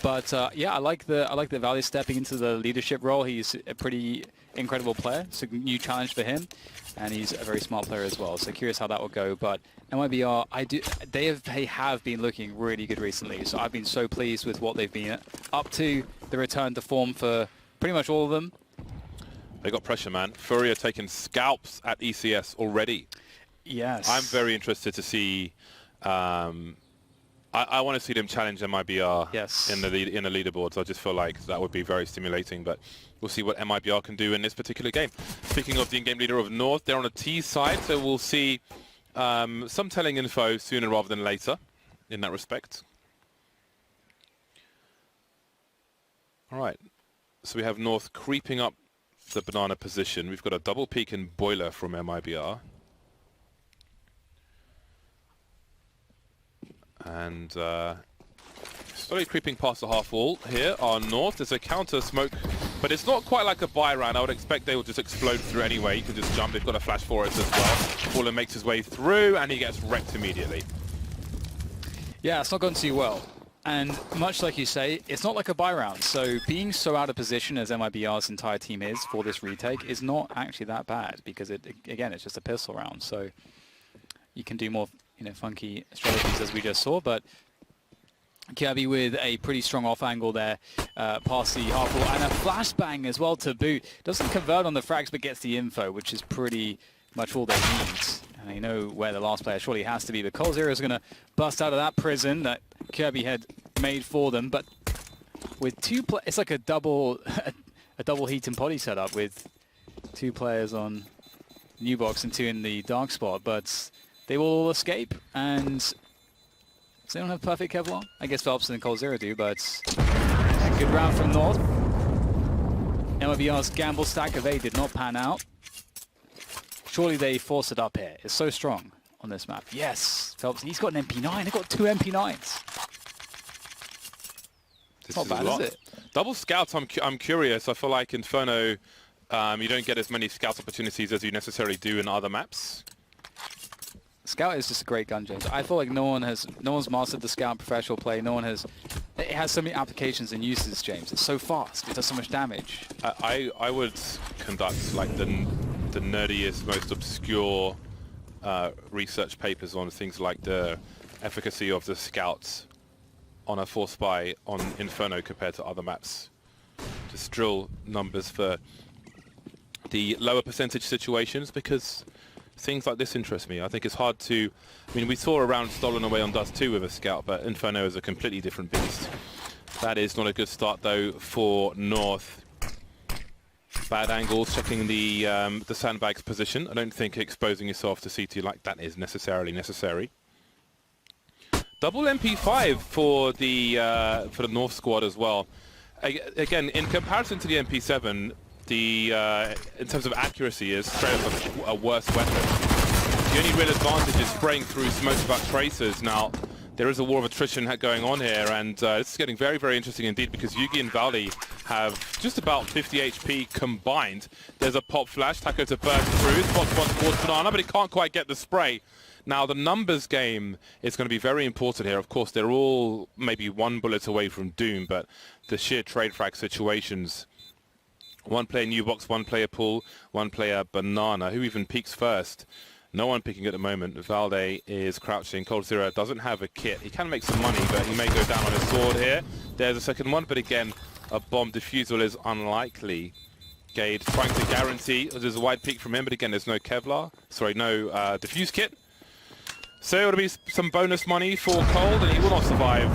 But yeah, I like that Valley stepping into the leadership role. He's a pretty incredible player. It's a new challenge for him, and he's a very smart player as well. So curious how that will go. But MiBR, they have been looking really good recently. So I've been so pleased with what they've been up to. The return to form for pretty much all of them. They got pressure, man. Furrier taking scalps at ECS already. Yes. I'm very interested to see. I want to see them challenge MiBR in the leaderboards. I just feel like that would be very stimulating, but we'll see what MiBR can do in this particular game. Speaking of the in-game leader of North, they're on a T side, so we'll see some telling info sooner rather than later in that respect. All right, so we have North creeping up the banana position. We've got a double peek in boiler from MiBR. And slowly creeping past the half wall here on North. There's a counter smoke, but it's not quite like a buy round. I would expect they will just explode through anyway. You can just jump. They've got a flash for us as well. Baller makes his way through, and he gets wrecked immediately. Yeah, it's not gone too well. And much like you say, it's not like a buy round. So being so out of position as MiBR's entire team is for this retake is not actually that bad, because again, it's just a pistol round. So you can do more, funky strategies as we just saw. But Kirby with a pretty strong off angle there, past the half wall, and a flashbang as well to boot. Doesn't convert on the frags, but gets the info, which is pretty much all they need. And they know where the last player surely has to be. But coldzera is going to bust out of that prison that Kirby had made for them. But with it's like a double heat and potty setup with 2 players on new box and 2 in the dark spot. But they will all escape, and they don't have perfect Kevlar. I guess Phelps and coldzera do, but a good round from North. MiBR's gamble stack of A did not pan out. Surely they force it up here. It's so strong on this map. Yes, Phelps, he's got an MP9. They've got 2 MP9s. It's not bad, is it? Double scouts, I'm curious. I feel like Inferno, you don't get as many scout opportunities as you necessarily do in other maps. Scout is just a great gun, James. I feel like no one's mastered the Scout professional play. It has so many applications and uses, James. It's so fast. It does so much damage. I would conduct like the nerdiest, most obscure research papers on things like the efficacy of the Scouts on a force buy on Inferno compared to other maps. Just drill numbers for the lower percentage situations, because things like this interest me. I think it's hard to... we saw a round stolen away on Dust 2 with a Scout, but Inferno is a completely different beast. That is not a good start, though, for North. Bad angles, checking the sandbag's position. I don't think exposing yourself to CT like that is necessarily necessary. Double MP5 for the North squad as well. Again, in comparison to the MP7, in terms of accuracy, is straight up a worse weapon. The only real advantage is spraying through smoke about tracers. Now, there is a war of attrition going on here, and this is getting very, very interesting indeed, because Yugi and Valley have just about 50 HP combined. There's a pop flash, Taco to burst through, spot towards Banana, but he can't quite get the spray. Now, the numbers game is going to be very important here. Of course, they're all maybe 1 bullet away from doom, but the sheer trade frag situations... 1 player new box, 1 player pool, 1 player banana. Who even peeks first? No one picking at the moment. Valde is crouching. coldzera doesn't have a kit. He can make some money, but he may go down on his sword here. There's a second one, but again, a bomb defusal is unlikely. Gade trying to guarantee. There's a wide peek from him, but again, there's no Kevlar. Sorry, no defuse kit. So it'll be some bonus money for Cold, and he will not survive.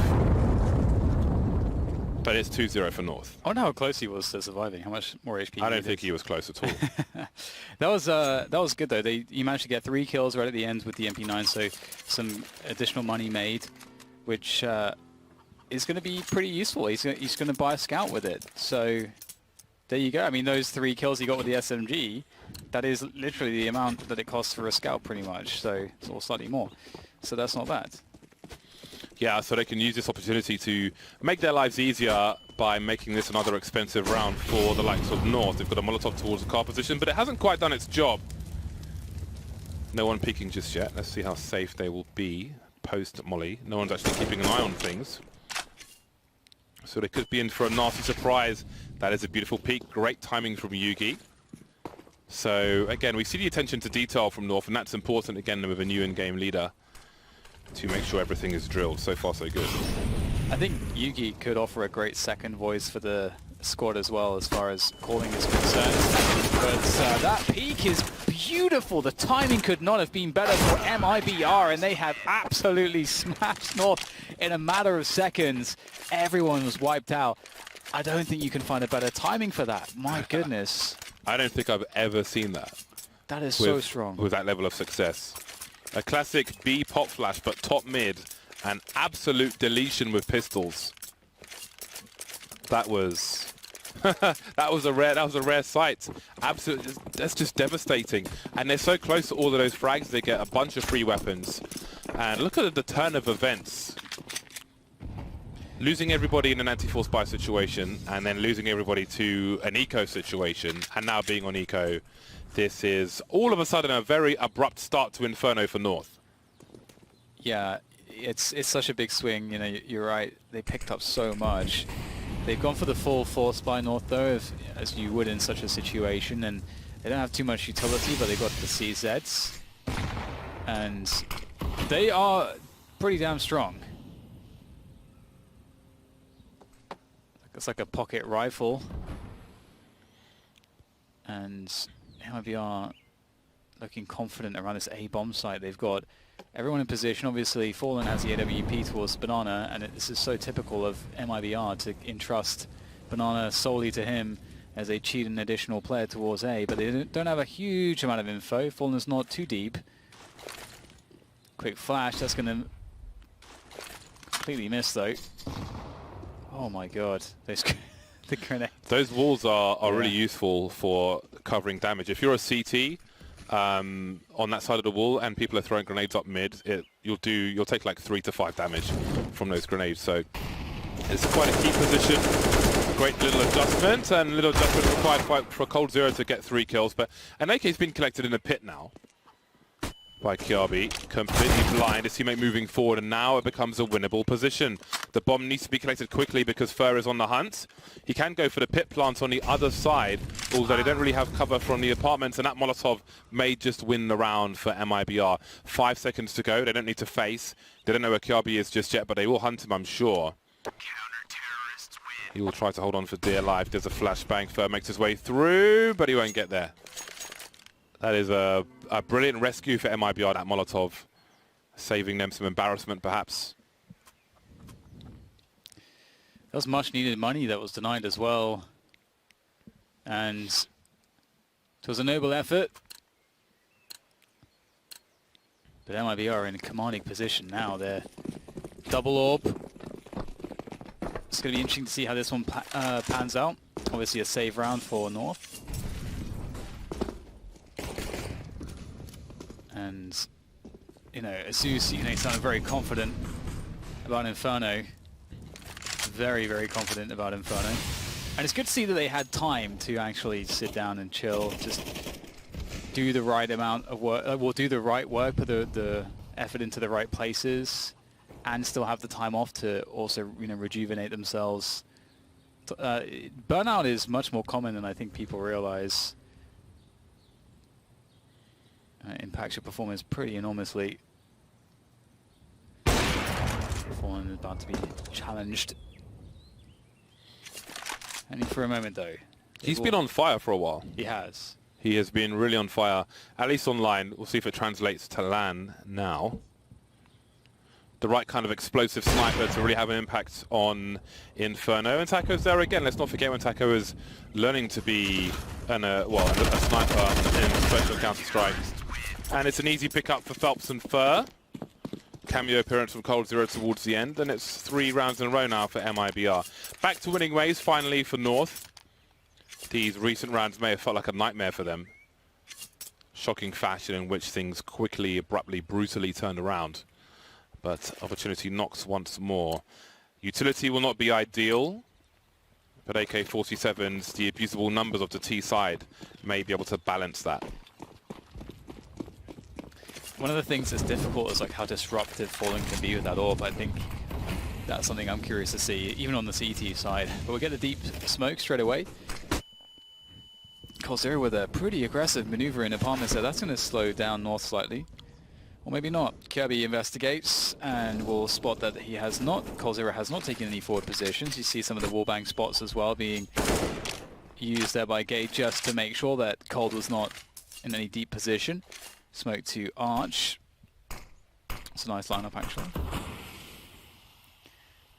But it's 2-0 for North. I wonder how close he was to surviving. How much more HP? I don't think he was close at all. That was good though. He managed to get 3 kills right at the end with the MP9, so some additional money made, which is going to be pretty useful. He's going to buy a Scout with it. So there you go. Those 3 kills he got with the SMG, that is literally the amount that it costs for a Scout, pretty much. So it's all slightly more. So that's not bad. Yeah, so they can use this opportunity to make their lives easier by making this another expensive round for the likes of North. They've got a Molotov towards the car position, but it hasn't quite done its job. No one peeking just yet. Let's see how safe they will be post-Molly. No one's actually keeping an eye on things. So they could be in for a nasty surprise. That is a beautiful peek. Great timing from Yugi. So again, we see the attention to detail from North, and that's important again with a new in-game leader to make sure everything is drilled. So far, so good. I think Yugi could offer a great second voice for the squad as well, as far as calling is concerned. But that peak is beautiful. The timing could not have been better for MiBR, and they have absolutely smashed North in a matter of seconds. Everyone was wiped out. I don't think you can find a better timing for that. My goodness. I don't think I've ever seen that. That is so strong. With that level of success. A classic B pop flash, but top mid, and absolute deletion with pistols. That was that was a rare sight. Absolutely, that's just devastating. And they're so close to all of those frags, they get a bunch of free weapons. And look at the turn of events. Losing everybody in an anti-force buy situation, and then losing everybody to an eco situation, and now being on eco. This is all of a sudden a very abrupt start to Inferno for North. Yeah, it's such a big swing. You know, you're right. They picked up so much. They've gone for the full force by North though, as you would in such a situation, and they don't have too much utility, but they got the CZs, and they are pretty damn strong. It's like a pocket rifle, and MiBR looking confident around this A bomb site. They've got everyone in position. Obviously, Fallen has the AWP towards Banana, and this is so typical of MiBR to entrust Banana solely to him as they cheat an additional player towards A, but they don't have a huge amount of info. Fallen is not too deep. Quick flash, that's going to completely miss though. Oh my god, those the grenades. Those walls are really useful for covering damage. If you're a CT on that side of the wall and people are throwing grenades up mid, you'll take like 3 to 5 damage from those grenades. So it's quite a key position. Great little adjustment, and little adjustment required for Cold Zero to get 3 kills. But an AK's been collected in the pit now by Kiabi, completely blind as teammate moving forward, and now it becomes a winnable position. The bomb needs to be collected quickly because Fur is on the hunt. He can go for the pit plant on the other side, although they don't really have cover from the apartments, and that Molotov may just win the round for MiBR. 5 seconds to go. They don't need to face. They don't know where Kiabi is just yet, but they will hunt him, I'm sure. He will try to hold on for dear life. There's a flashbang. Fur makes his way through, but he won't get there. That is a brilliant rescue for MiBR, that Molotov, saving them some embarrassment, perhaps. That was much needed money that was denied as well. And it was a noble effort. But MiBR are in a commanding position now. They're double orb. It's going to be interesting to see how this one pans out. Obviously a save round for North. And, you know, Asus, you know, sounded very confident about Inferno. Very, very confident about Inferno. And it's good to see that they had time to actually sit down and chill, just do the right amount of work, do the right work, put the effort into the right places, and still have the time off to also, you know, rejuvenate themselves. Burnout is much more common than I think people realize. Impacts your performance pretty enormously. Fallen is about to be challenged. Only for a moment though. He's been on fire for a while. He has. He has been really on fire, at least online. We'll see if it translates to LAN now. The right kind of explosive sniper to really have an impact on Inferno. And Taco's there again. Let's not forget when Taco is learning to be a sniper in Special Counter-Strike. And it's an easy pickup for Phelps and Fur. Cameo appearance from Cold Zero towards the end, and it's 3 rounds in a row now for MiBR. Back to winning ways finally for North. These recent rounds may have felt like a nightmare for them. Shocking fashion in which things quickly, abruptly, brutally turned around. But opportunity knocks once more. Utility will not be ideal, but AK-47s, the abusable numbers of the T side, may be able to balance that. One of the things that's difficult is like how disruptive Fallen can be with that orb. I think That's something I'm curious to see, even on the CT side. But we get the deep smoke straight away. coldzera with a pretty aggressive maneuver in apartments there. That's going to slow down North slightly. Or maybe not. Kirby investigates and will spot that he has not, coldzera has not taken any forward positions. You see some of the wallbang spots as well being used there by Gate just to make sure that Cold was not in any deep position. Smoke to Arch. It's a nice lineup actually.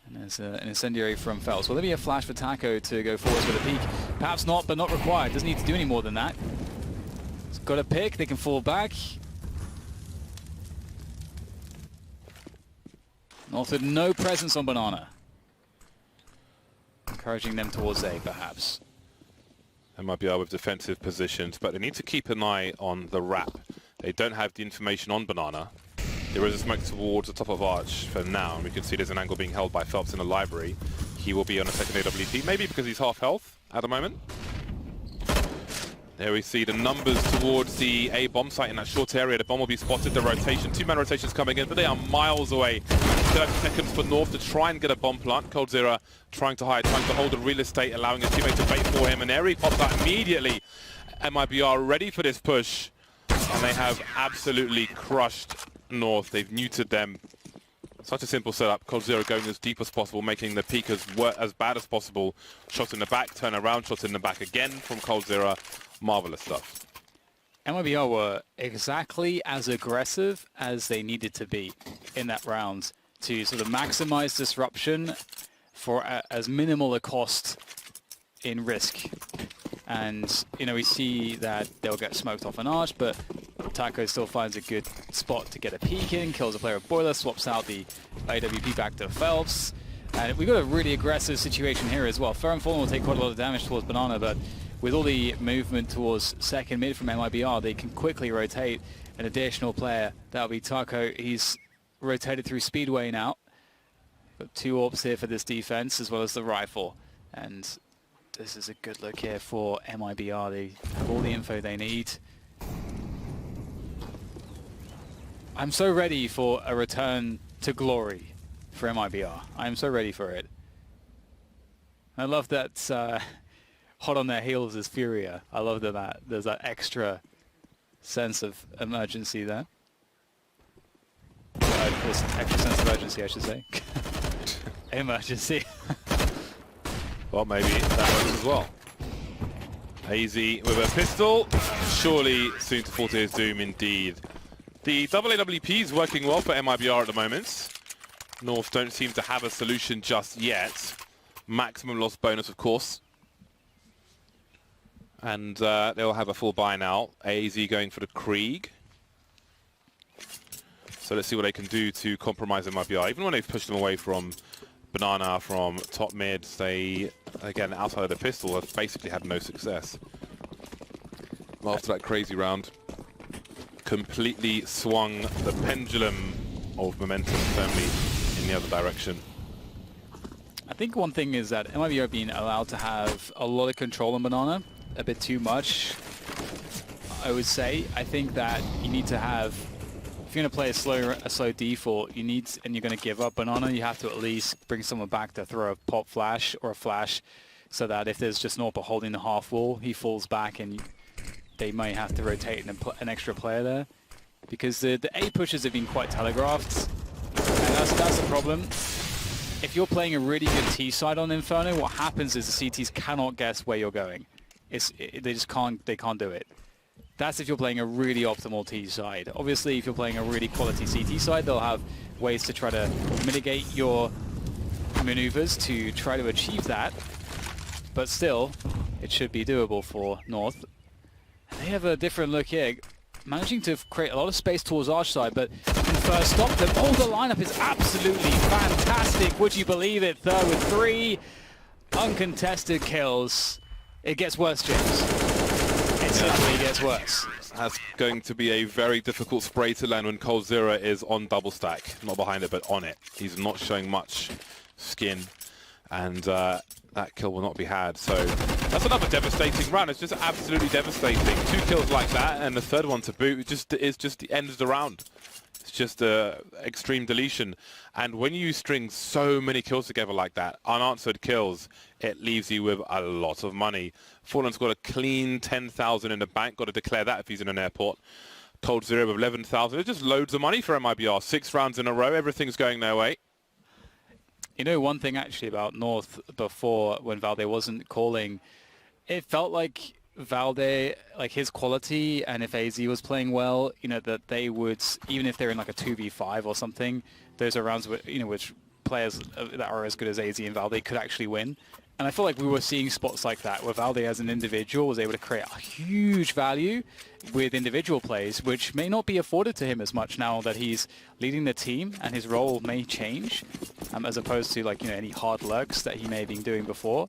And there's an incendiary from Phelps. Will there be a flash for Taco to go forwards with a peek? Perhaps not, but not required. Doesn't need to do any more than that. It's got a pick, they can fall back. North with no presence on Banana. Encouraging them towards A, perhaps. MiBR with defensive positions, but they need to keep an eye on the wrap. They don't have the information on Banana. There is a smoke towards the top of Arch for now, and we can see there's an angle being held by Phelps in the library. He will be on a second AWP, maybe because he's half health at the moment. There we see the numbers towards the A bomb site in that short area. The bomb will be spotted, the rotation, 2-man rotations coming in, but they are miles away. 30 seconds for North to try and get a bomb plant. coldzera trying to hide, trying to hold the real estate, allowing his teammate to wait for him, and Eri pops out immediately. MiBR ready for this push, and they have absolutely crushed North. They've neutered them. Such a simple setup. coldzera going as deep as possible, making the peak as bad as possible. Shots in the back, turn around, shots in the back again from coldzera. Marvelous stuff. MiBR were exactly as aggressive as they needed to be in that round to sort of maximize disruption for as minimal a cost in risk. And, you know, we see that they'll get smoked off an Arch, but Taco still finds a good spot to get a peek in, kills a player of Boiler, swaps out the AWP back to Phelps. And we've got a really aggressive situation here as well. Fair and Fallen will take quite a lot of damage towards Banana, but with all the movement towards second mid from MiBR, they can quickly rotate an additional player. That'll be Taco. He's rotated through Speedway now. Got 2 AWPs here for this defense, as well as the rifle. And this is a good look here for MiBR. They have all the info they need. I'm so ready for a return to glory for MiBR. I'm so ready for it. I love that hot on their heels is Furia. I love that there's that extra sense of emergency there. This extra sense of urgency, I should say. Emergency. Well, maybe that works as well. AZ with a pistol. Surely soon to fall to his doom indeed. The double AWP is working well for MiBR at the moment. North don't seem to have a solution just yet. Maximum loss bonus, of course. And they'll have a full buy now. AZ going for the Krieg. So let's see what they can do to compromise MiBR. Even when they've pushed them away from Banana, from top mid, they, again, outside of the pistol, have basically had no success. After that crazy round, completely swung the pendulum of momentum firmly in the other direction. I think one thing is that MiBR being allowed to have a lot of control on Banana, a bit too much, I would say. I think that you need to have, if you're going to play a slow default, you need, and you're going to give up Banana, you have to at least bring someone back to throw a pop flash or a flash, so that if there's just Norpa holding the half wall, he falls back and they might have to rotate an extra player there. Because the A pushes have been quite telegraphed, and that's the problem. If you're playing a really good T side on Inferno, what happens is the CTs cannot guess where you're going. They just can't do it. That's if you're playing a really optimal T side. Obviously, if you're playing a really quality CT side, they'll have ways to try to mitigate your maneuvers to try to achieve that. But still, it should be doable for North. And they have a different look here, managing to create a lot of space towards Arch side, but can first stop them. Oh, the lineup is absolutely fantastic. Would you believe it? Third with 3 uncontested kills. It gets worse, James. It certainly gets worse. That's going to be a very difficult spray to land when coldzera is on double stack. Not behind it, but on it. He's not showing much skin, and that kill will not be had. So that's another devastating run. It's just absolutely devastating. 2 kills like that, and the third one to boot just ends the round. It's just extreme deletion. And when you string so many kills together like that, unanswered kills, it leaves you with a lot of money. Fallen's got a clean 10,000 in the bank. Got to declare that if he's in an airport. Cold Zero with 11,000. It's just loads of money for MiBR. 6 rounds in a row. Everything's going their way. You know, one thing actually about North before, when Valde wasn't calling, it felt like Valde, like his quality, and if AZ was playing well, you know, that they would, even if they're in like a 2v5 or something, those are rounds, you know, which players that are as good as AZ and Valde could actually win. And I feel like we were seeing spots like that where Valde as an individual was able to create a huge value with individual plays, which may not be afforded to him as much now that he's leading the team, and his role may change, as opposed to, like, you know, any hard lurks that he may have been doing before.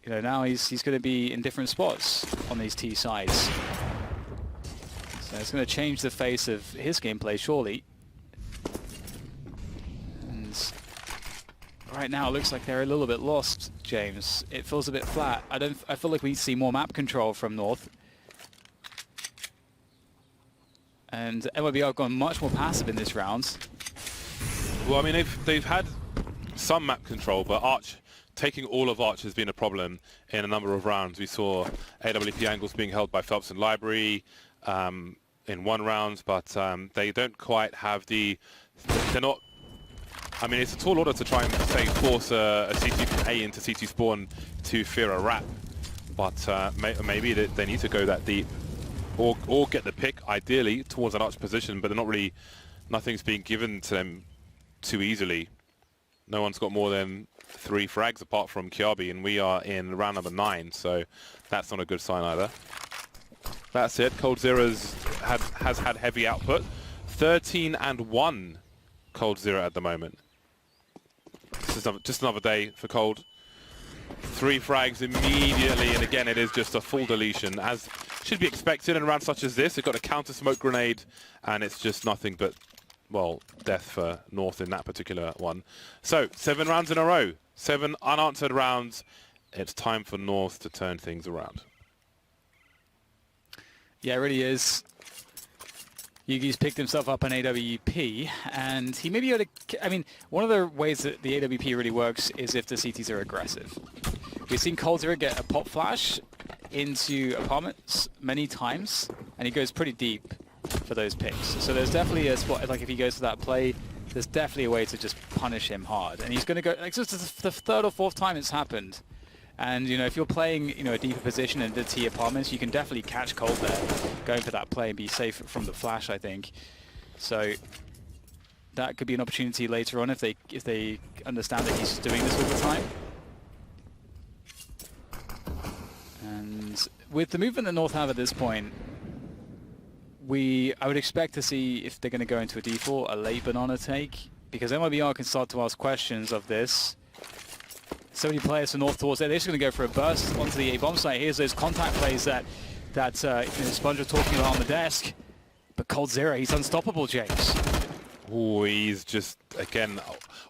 You know, now he's going to be in different spots on these T sides. So it's going to change the face of his gameplay, surely. And right now it looks like they're a little bit lost, James. It feels a bit flat. I feel like we see more map control from North. And MiBR have gone much more passive in this round. Well, I mean, they've had some map control, but Arch, taking all of Arch has been a problem in a number of rounds. We saw AWP angles being held by Phelps and Library in one round, but they don't quite have the... They're not... I mean, it's a tall order to try and, say, force a CT from A into CT spawn to fear a wrap, but maybe they need to go that deep. Or get the pick, ideally, towards an Arch position, but they're not really... Nothing's being given to them too easily. No one's got more than 3 frags apart from Kiabi, and we are in round number 9, so that's not a good sign either. That said, Cold Zero has had heavy output. 13-1 Cold Zero at the moment. This is just another day for Cold. 3 frags immediately, and again, it is just a full deletion, as should be expected in a round such as this. They've got a counter smoke grenade, and it's just nothing but, well, death for North in that particular one. So, 7 rounds in a row, 7 unanswered rounds. It's time for North to turn things around. Yeah, it really is. Yugi's picked himself up an AWP, and he may be able to... I mean, one of the ways that the AWP really works is if the CTs are aggressive. We've seen Cold Zero get a pop flash into apartments many times, and he goes pretty deep for those picks. So there's definitely a spot, like if he goes to that play, there's definitely a way to just punish him hard. And he's going to go... Like, this is the 3rd or 4th time it's happened. And, you know, if you're playing, you know, a deeper position in the T apartments, you can definitely catch Cold there, going for that play and be safe from the flash, I think. So that could be an opportunity later on if they understand that he's just doing this all the time. And with the movement that North have at this point, I would expect to see if they're going to go into a default, a late banana take, because MiBR can start to ask questions of this. So many players from North towards there. They're just going to go for a burst onto the A bomb site. Here's those contact plays that Sponge was talking about on the desk. But Cold Zero, he's unstoppable, James. Oh, he's just, again,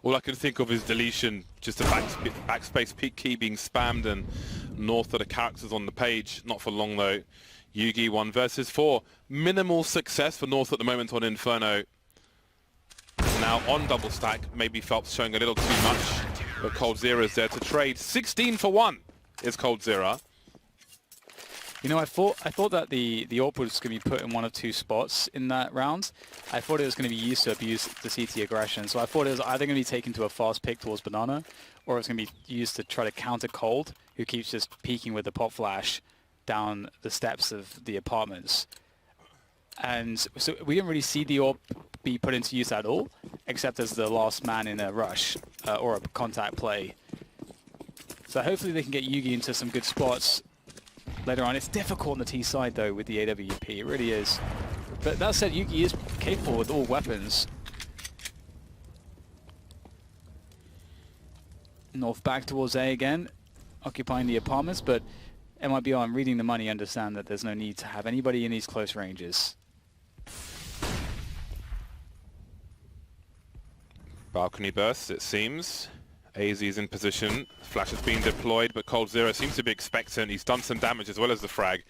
all I can think of is deletion. Just a backspace peak key being spammed, and North are the characters on the page. Not for long, though. Yugi 1 versus 4. Minimal success for North at the moment on Inferno. Now on double stack, maybe Phelps showing a little too much. But Cold Zero is there to trade. 16 for 1 is Cold Zero. You know, I thought that the AWP was going to be put in one of 2 spots in that round. I thought it was going to be used to abuse the CT aggression. So I thought it was either going to be taken to a fast pick towards Banana, or it's going to be used to try to counter Cold, who keeps just peeking with the pop flash down the steps of the apartments. And so we didn't really see the AWP be put into use at all, except as the last man in a rush or a contact play. So hopefully they can get Yugi into some good spots later on. It's difficult on the T side though with the AWP, it really is. But that said, Yugi is capable with all weapons. North back towards A again, occupying the apartments, but MiBR, I'm reading the money, understand that there's no need to have anybody in these close ranges. Balcony bursts, it seems. AZ is in position. Flash is being deployed, but Cold Zero seems to be expectant. He's done some damage as well as the frag.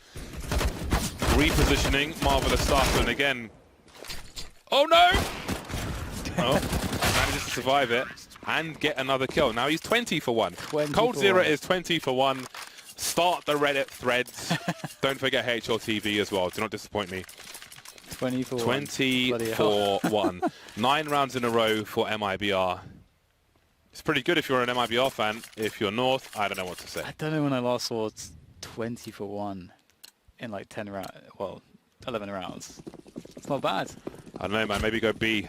Repositioning, marvelous stuff, and again, Oh no! Oh, manages to survive it and get another kill. Now he's 20 for 1. Cold Zero is 20 for 1. Start the Reddit threads. Don't forget HLTV as well. Do not disappoint me. 20 for 20 for 1. 9 rounds in a row for MiBR. It's pretty good if you're an MiBR fan. If you're North, I don't know what to say. I don't know when I last saw 20 for 1 in like 10 rounds. Well, 11 rounds. It's not bad. I don't know, man. Maybe go B.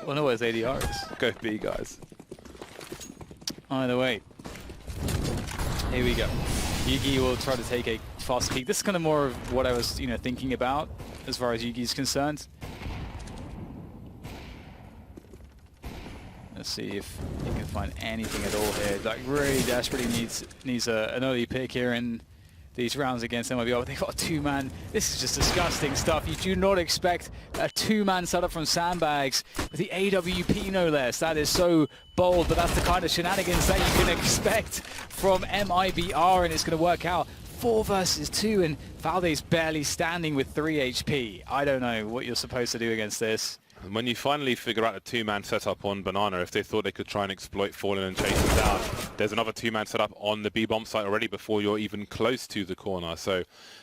Well, no, it's ADR is. Go B, guys. Either way. Here we go. Yugi will try to take a fast peek. This is kind of more of what I was, thinking about as far as Yugi's concerned. Let's see if he can find anything at all here. Like, really desperately needs an early pick here in these rounds against MiBR. They've got a 2-man. This is just disgusting stuff. You do not expect a 2-man setup from Sandbags with the AWP no less. That is so bold, but that's the kind of shenanigans that you can expect from MiBR, and it's going to work out. 4 versus 2, and Valde's barely standing with 3 HP. I don't know what you're supposed to do against this. And when you finally figure out a 2-man setup on Banana, if they thought they could try and exploit Fallen and chase him down, there's another 2-man setup on the B-bomb site already before you're even close to the corner. So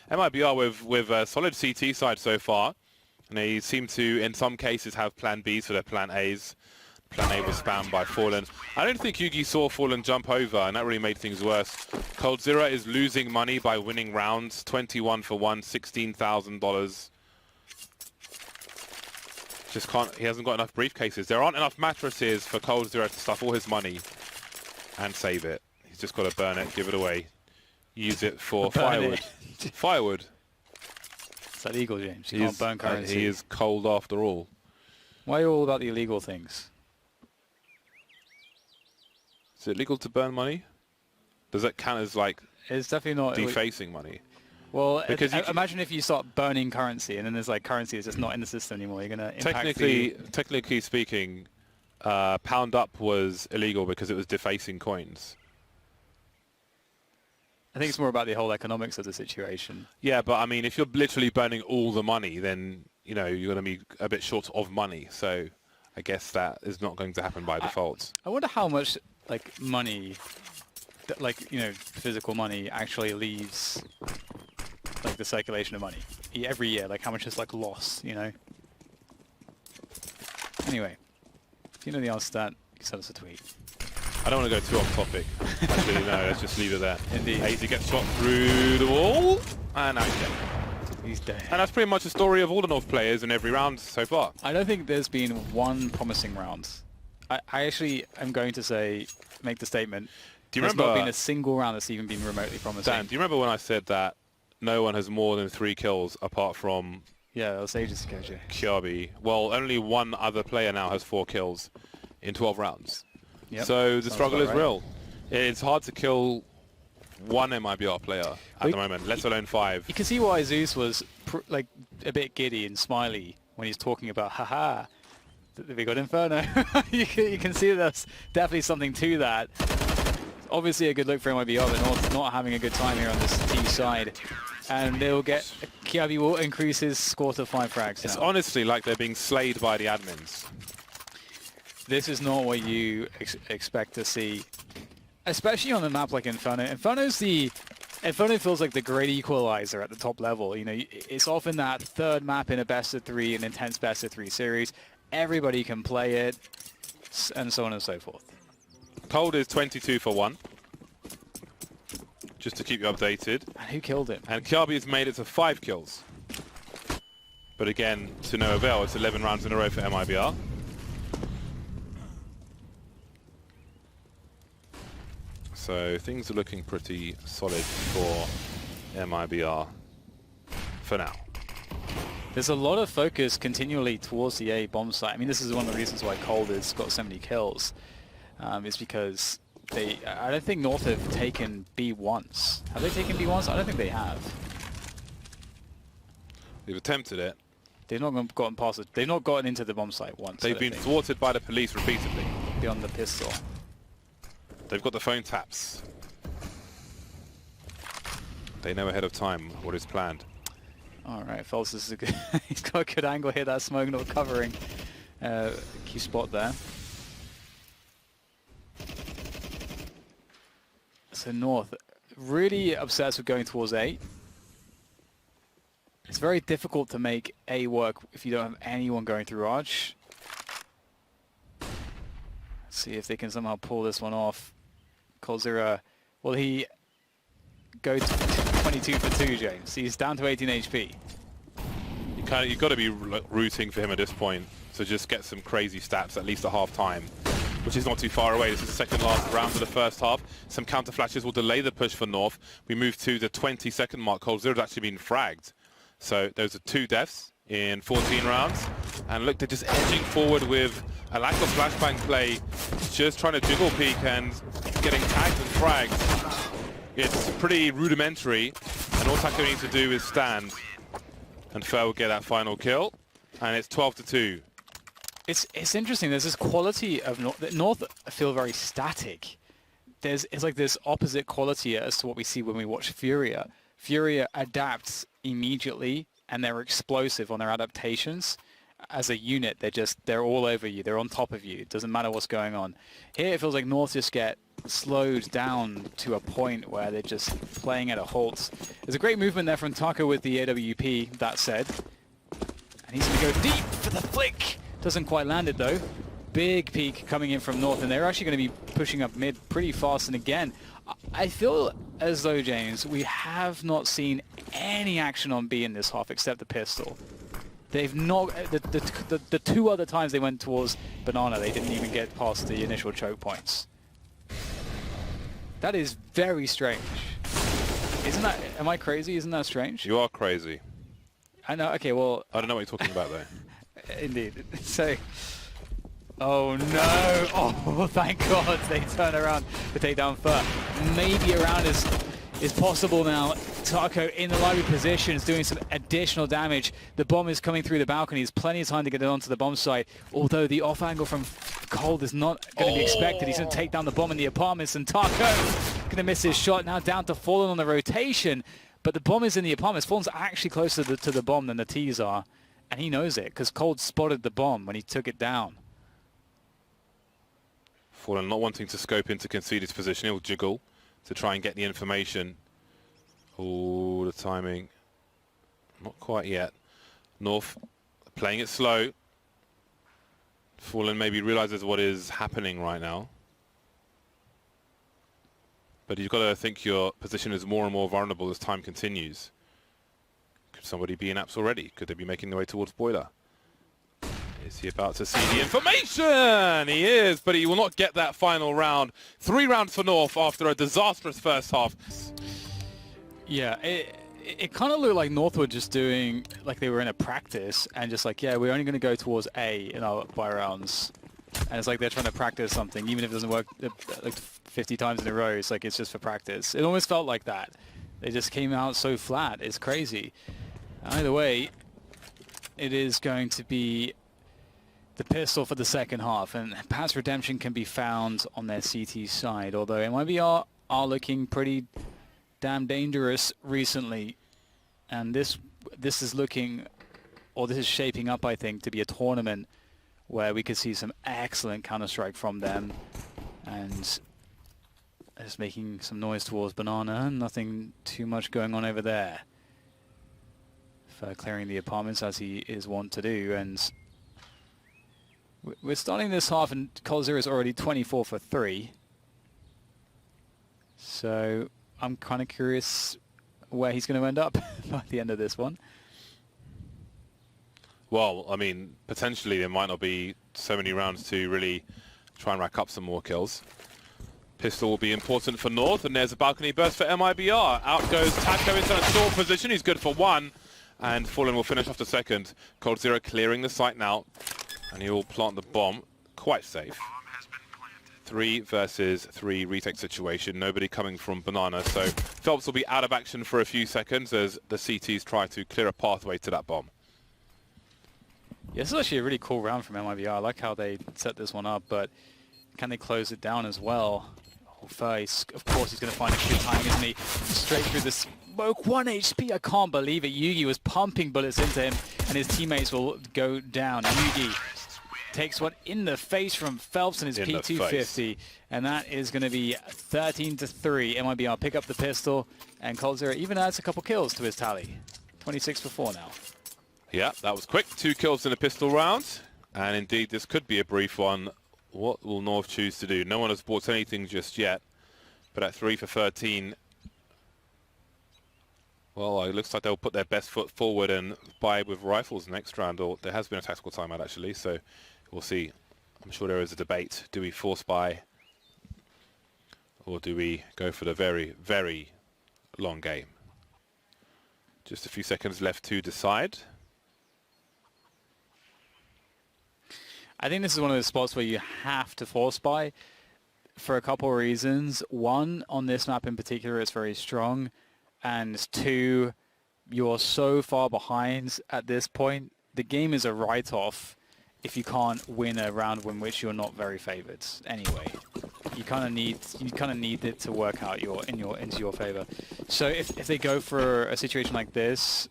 MiBR with a solid CT side so far, and they seem to, in some cases, have plan Bs for their plan As. Plan A was spammed by Fallen. I don't think Yugi saw Fallen jump over, and that really made things worse. Cold Zero is losing money by winning rounds. 21 for 1, $16,000. Just can't. He hasn't got enough briefcases. There aren't enough mattresses for Cold Zero to stuff all his money and save it. He's just got to burn it, give it away, use it for firewood. Firewood. It's illegal, James. You can't burn currency. He is cold after all. Why are you all about the illegal things? Is it legal to burn money? Does that count as like It's definitely not defacing money? Well, because imagine if you start burning currency, and then there's like currency that's just not in the system anymore. You're gonna technically speaking, pound up was illegal because it was defacing coins. I think it's more about the whole economics of the situation. Yeah, but I mean, if you're literally burning all the money, then you're going to be a bit short of money. So I guess that is not going to happen by default. I wonder how much like money, physical money actually leaves. Like the circulation of money every year, like how much is like lost, Anyway, if you know the answer to that, you can send us a tweet. I don't want to go too off topic. Actually, no, let's just leave it there. Indeed. AZ gets shot through the wall, and now he's dead. He's dead. And that's pretty much the story of all the North players in every round so far. I don't think there's been one promising round. I actually am going to make the statement. Do you there's remember? Not been a single round that's even been remotely promising. Dan, do you remember when I said that no one has more than 3 kills apart from Yeah, that was ages ago, Jay. Kiabi? Well, only one other player now has 4 kills in 12 rounds. Yep. So the struggle is right. real. It's hard to kill one MiBR player at the moment, let alone 5. You can see why Zeus was like a bit giddy and smiley when he's talking about, haha, we got Inferno. you can see that's definitely something to that. Obviously a good look for MiBR, but not having a good time here on this T side. And they'll get, Kiabi will increase his score to 5 frags It's now. honestly like they're being slayed by the admins. This is not what you expect to see, especially on a map like Inferno. Inferno feels like the great equalizer at the top level. It's often that third map in a best of 3, an intense best of 3 series. Everybody can play it, and so on and so forth. Cold is 22 for 1. Just to keep you updated. And who killed him? And Kiabi has made it to 5 kills. But again, to no avail. It's 11 rounds in a row for MiBR. So things are looking pretty solid for MiBR for now. There's a lot of focus continually towards the A bomb site. I mean, this is one of the reasons why Cold has got so many kills. Is because I don't think North have taken B once. Have they taken B once? I don't think they have. They've attempted it. They've not gotten past it. They've not gotten into the bomb site once. They've been thwarted by the police repeatedly. Beyond the pistol. They've got the phone taps. They know ahead of time what is planned. All right, Phelps is a good, he's got a good angle here. That smoke not covering. Key spot there. So North, really obsessed with going towards A. It's very difficult to make A work if you don't have anyone going through Arch. Let's see if they can somehow pull this one off. coldzera, will he go to 22 for 2, James? He's down to 18 HP. You've got to be rooting for him at this point to just get some crazy stats at least at half time, which is not too far away. This is the second last round of the first half. Some counter flashes will delay the push for North. We move to the 20-second mark. coldzera's actually been fragged. So those are 2 deaths in 14 rounds. And look, they're just edging forward with a lack of flashbang play, just trying to jiggle peek and getting tagged and fragged. It's pretty rudimentary, and all Taco needs to do is stand. And Fer will get that final kill, and it's 12-2. It's interesting. There's this quality of North feel very static. It's like this opposite quality as to what we see when we watch Furia. Furia adapts immediately, and they're explosive on their adaptations. As a unit, they're all over you. They're on top of you. It doesn't matter what's going on. Here, it feels like North just get slowed down to a point where they're just playing at a halt. There's a great movement there from Taco with the AWP, that said. And he's going to go deep for the flick. Doesn't quite land it, though. Big peek coming in from North, and they're actually going to be pushing up mid pretty fast. And again, I feel as though, James, we have not seen any action on B in this half except the pistol. They've not... The 2 other times they went towards Banana, they didn't even get past the initial choke points. That is very strange. Isn't that... Am I crazy? Isn't that strange? You are crazy. I know. Okay, well... I don't know what you're talking about, though. Indeed. So... Oh no! Oh, thank God they turn around to take down Fer. Maybe a round is possible now. Taco in the library position is doing some additional damage. The bomb is coming through the balcony. There's plenty of time to get it onto the bomb site. Although the off angle from Cold is not going to be expected. He's going to take down the bomb in the apartments, and Taco going to miss his shot. Now down to Fallen on the rotation, but the bomb is in the apartments. Fallen's actually closer to the bomb than the T's are, and he knows it because Cold spotted the bomb when he took it down. Fallen not wanting to scope into concede his position. He'll jiggle to try and get the information. Oh, the timing. Not quite yet. North playing it slow. Fallen maybe realizes what is happening right now. But you've got to think your position is more and more vulnerable as time continues. Could somebody be in apps already? Could they be making their way towards Boiler? Is he about to see the information? He is, but he will not get that final round. 3 rounds for North after a disastrous first half. Yeah, it kind of looked like North were just doing, like they were in a practice and just like, yeah, we're only going to go towards A in our buy rounds. And it's like they're trying to practice something, even if it doesn't work like 50 times in a row. It's like it's just for practice. It almost felt like that. They just came out so flat. It's crazy. Either way, it is going to be the pistol for the second half, and perhaps redemption can be found on their CT side, although MiBR are looking pretty damn dangerous recently, and this is looking, or this is shaping up, I think, to be a tournament where we could see some excellent Counter-Strike from them, and just making some noise towards Banana. Nothing too much going on over there. For clearing the apartments as he is wont to do, and we're starting this half, and coldzera is already 24 for 3. So I'm kind of curious where he's going to end up by the end of this one. Well, I mean, potentially there might not be so many rounds to really try and rack up some more kills. Pistol will be important for North, and there's a balcony burst for MiBR. Out goes Taco into a stall position. He's good for 1, and Fallen will finish off the second. coldzera clearing the site now, and he will plant the bomb. Quite safe. 3 versus 3 retake situation. Nobody coming from Banana, so Phelps will be out of action for a few seconds as the CTs try to clear a pathway to that bomb. Yeah, this is actually a really cool round from MiBR. I like how they set this one up, but can they close it down as well? Oh, first, of course, he's going to find a good timing, isn't he? Straight through this smoke, 1 HP. I can't believe it. Yugi was pumping bullets into him, and his teammates will go down. Yugi takes one in the face from Phelps and his P250, and that is going to be 13-3. MiBR pick up the pistol, and coldzera even adds a couple kills to his tally. 26 for 4 now. Yeah, that was quick. 2 kills in a pistol round, and indeed this could be a brief one. What will North choose to do? No one has bought anything just yet, but at 3 for 13, well, it looks like they'll put their best foot forward and buy with rifles next round, or there has been a tactical timeout actually, so we'll see. I'm sure there is a debate. Do we force buy, or do we go for the very, very long game? Just a few seconds left to decide. I think this is one of those spots where you have to force buy for a couple of reasons. One, on this map in particular, it's very strong. And 2, you're so far behind at this point. The game is a write-off if you can't win a round in which you're not very favored. Anyway, you kind of need it to work out into your favor. So if they go for a situation like this,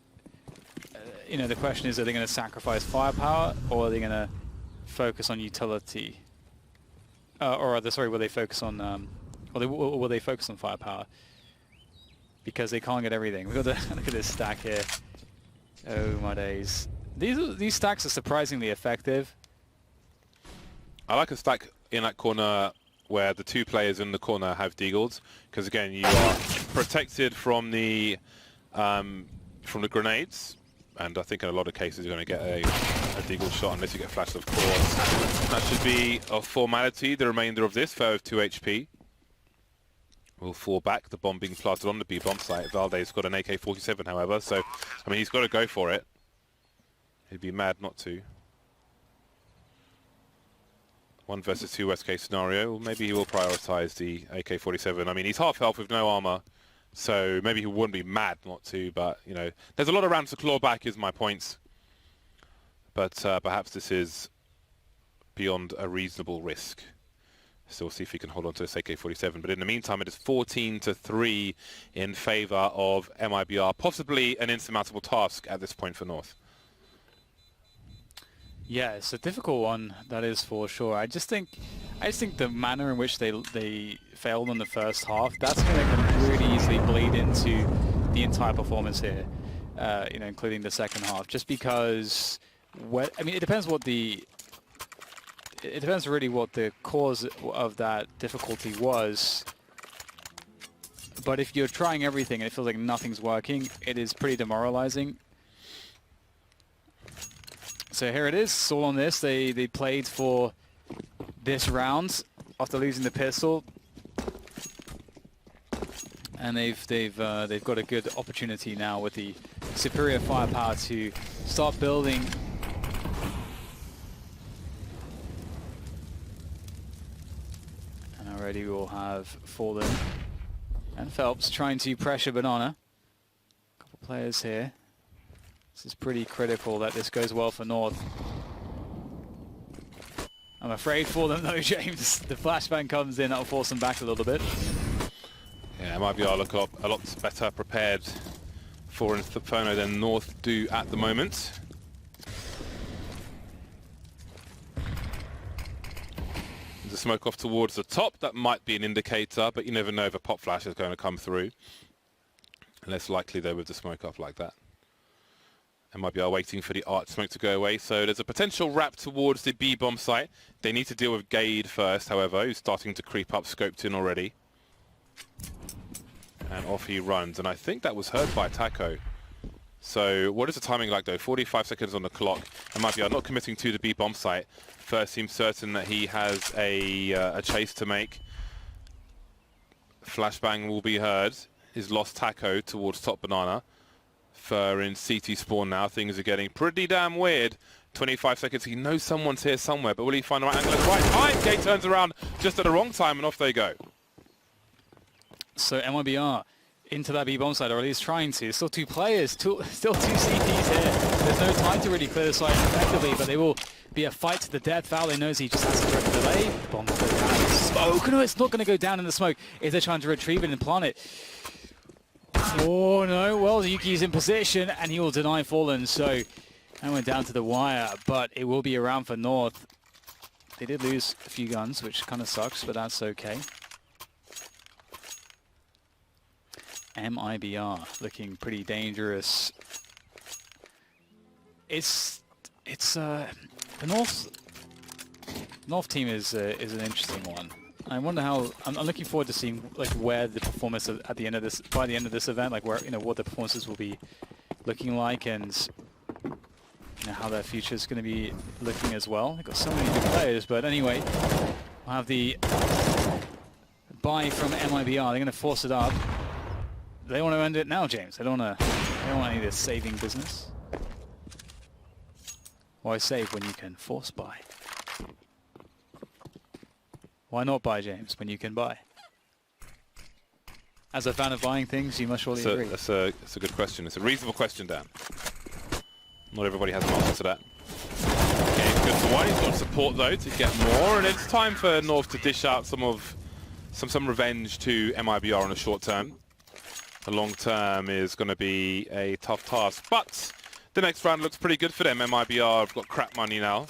you know, the question is, are they going to sacrifice firepower, or are they going to focus on utility, or will they focus on, will they focus on firepower? Because they can't get everything. We've got to look at this stack here. Oh my days! These stacks are surprisingly effective. I like a stack in that corner where the 2 players in the corner have deagles, because again you are protected from the grenades. And I think in a lot of cases you're going to get a deagle shot unless you get flashed, of course. That should be a formality, the remainder of this. Fair with 2 HP. Will fall back, the bomb being planted on the B bomb site. Valde's got an AK-47, however, so, I mean, he's got to go for it. He'd be mad not to. 1 versus 2 worst case scenario. Well, maybe he will prioritize the AK-47. I mean, he's half health with no armor. So maybe he wouldn't be mad not to, but, you know, there's a lot of rounds to claw back is my point. But perhaps this is beyond a reasonable risk. So we'll see if he can hold on to this AK-47. But in the meantime, it is 14-3 in favor of MiBR. Possibly an insurmountable task at this point for North. Yeah, it's a difficult one, that is for sure. I just think the manner in which they failed in the first half, that's going to really easily bleed into the entire performance here, you know, including the second half. Just because, I mean, it depends really what the cause of that difficulty was. But if you're trying everything and it feels like nothing's working, it is pretty demoralizing. So here it is, all on this. They played for this round after losing the pistol, and they've got a good opportunity now with the superior firepower to start building. And already we'll have Fallen and Phelps trying to pressure Banana. A couple players here. This is pretty critical that this goes well for North. I'm afraid for them though, James. The flashbang comes in, that'll force them back a little bit. Yeah, MiBR look up a lot better prepared for Inferno than North do at the moment. There's a smoke off towards the top. That might be an indicator, but you never know if a pop flash is going to come through. Less likely though with the smoke off like that. MiBR waiting for the arch smoke to go away, so there's a potential wrap towards the B-bomb site. They need to deal with Gade first, however, who's starting to creep up, scoped in already. And off he runs, and I think that was heard by Taco. So what is the timing like though? 45 seconds on the clock. MiBR not committing to the B-bomb site. First seems certain that he has a chase to make. Flashbang will be heard. He's lost Taco towards top Banana. Fur in CT spawn now. Things are getting pretty damn weird. 25 seconds. He knows someone's here somewhere, but will he find the right angle at the right time? Gate turns around just at the wrong time, and off they go. So MiBR into that B-bomb side, or at least trying to. Still 2 players, still 2 CTs here. There's no time to really clear the site effectively, but they will be a fight to the death. Vale knows he just has to direct delay. Bomb goes down in the smoke. No, it's not going to go down in the smoke if they're trying to retrieve it and plant it. Oh no, well, Yuki's in position and he will deny Fallen, so that went down to the wire, but it will be around for North. They did lose a few guns, which kind of sucks, but that's okay. MiBR looking pretty dangerous. The North team is an interesting one. I wonder how. I'm looking forward to seeing like where the performance at the end of this, by the end of this event, like where what the performances will be looking like, and how their future is going to be looking as well. They've got so many good players, but anyway, we'll have the buy from MiBR. They're going to force it up. They want to end it now, James. They don't want any of this saving business. Why save when you can force buy? Why not buy, James, when you can buy? As a fan of buying things, you must surely agree. That's a good question. It's a reasonable question, Dan. Not everybody has an answer to that. Okay, good for one. He's got support though to get more, and it's time for North to dish out some revenge to MiBR on the short term. The long term is going to be a tough task, but the next round looks pretty good for them. MiBR have got crap money now.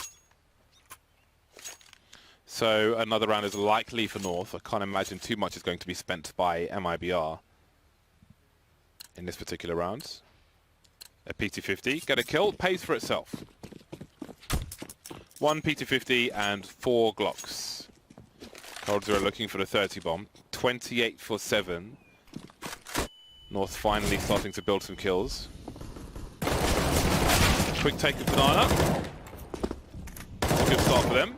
So another round is likely for North. I can't imagine too much is going to be spent by MiBR in this particular round. A PT-50, get a kill, pays for itself. 1 PT-50 and 4 Glocks. Cold are looking for the 30 bomb. 28 for 7. North finally starting to build some kills. Quick take of banana. Good start for them.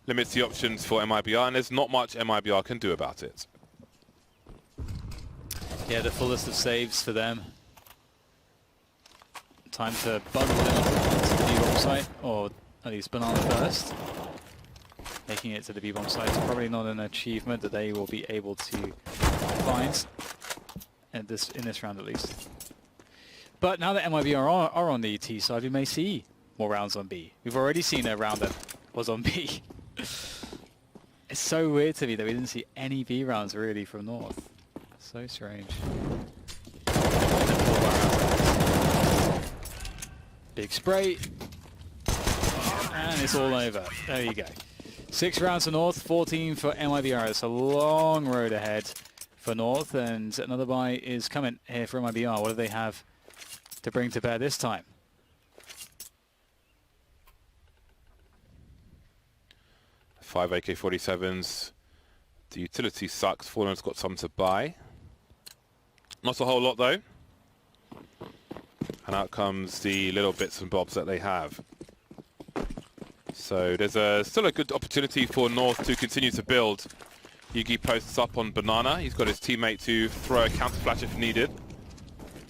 Limits the options for MiBR, and there's not much MiBR can do about it. Yeah, the fullest of saves for them. Time to bundle them up to the B-bomb site, or at least banana first. Making it to the B-bomb site is probably not an achievement that they will be able to find in this round at least. But now that MiBR are on the T side, we may see more rounds on B. We've already seen a round that was on B. It's so weird to me that we didn't see any B rounds really from North. So strange. Big spray. And it's all over. There you go. 6 rounds for North, 14 for MiBR. It's a long road ahead for North, and another buy is coming here for MiBR. What do they have to bring to bear this time? Five AK-47s. The utility sucks. Fallen's got some to buy. Not a whole lot though. And out comes the little bits and bobs that they have. So there's still a good opportunity for North to continue to build. Yugi posts up on banana. He's got his teammate to throw a counter flash if needed.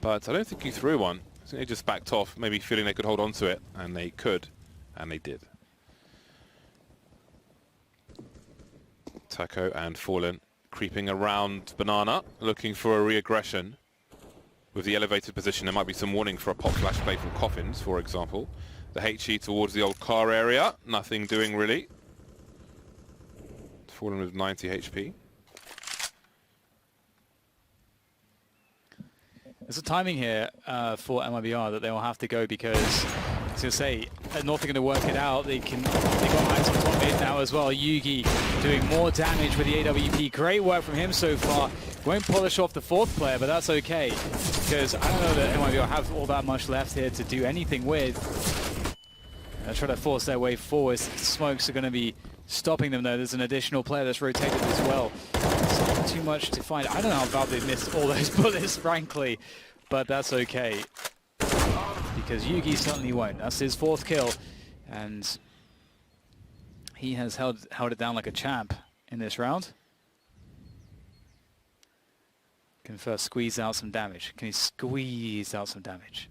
But I don't think he threw one. I think they just backed off, maybe feeling they could hold on to it. And they could. And they did. Taco and Fallen creeping around banana, looking for a re-aggression. With the elevated position, there might be some warning for a pop flash play from Coffins, for example. The HE towards the old car area, nothing doing really. Fallen with 90 HP. There's a timing here for MiBR that they will have to go because, I was going to say, North are going to work it out. They got eyes on top mid now as well. Yugi doing more damage with the AWP. Great work from him so far. Won't polish off the 4th player, but that's okay. Because I don't know that MiBR have all that much left here to do anything with. They're trying to force their way forward. Smokes are going to be stopping them though. There's an additional player that's rotated as well. It's too much to find. I don't know how Valve they missed all those bullets, frankly. But that's okay. Because Yugi certainly won't. That's his 4th kill. And he has held it down like a champ in this round. Can first squeeze out some damage. Can he squeeze out some damage?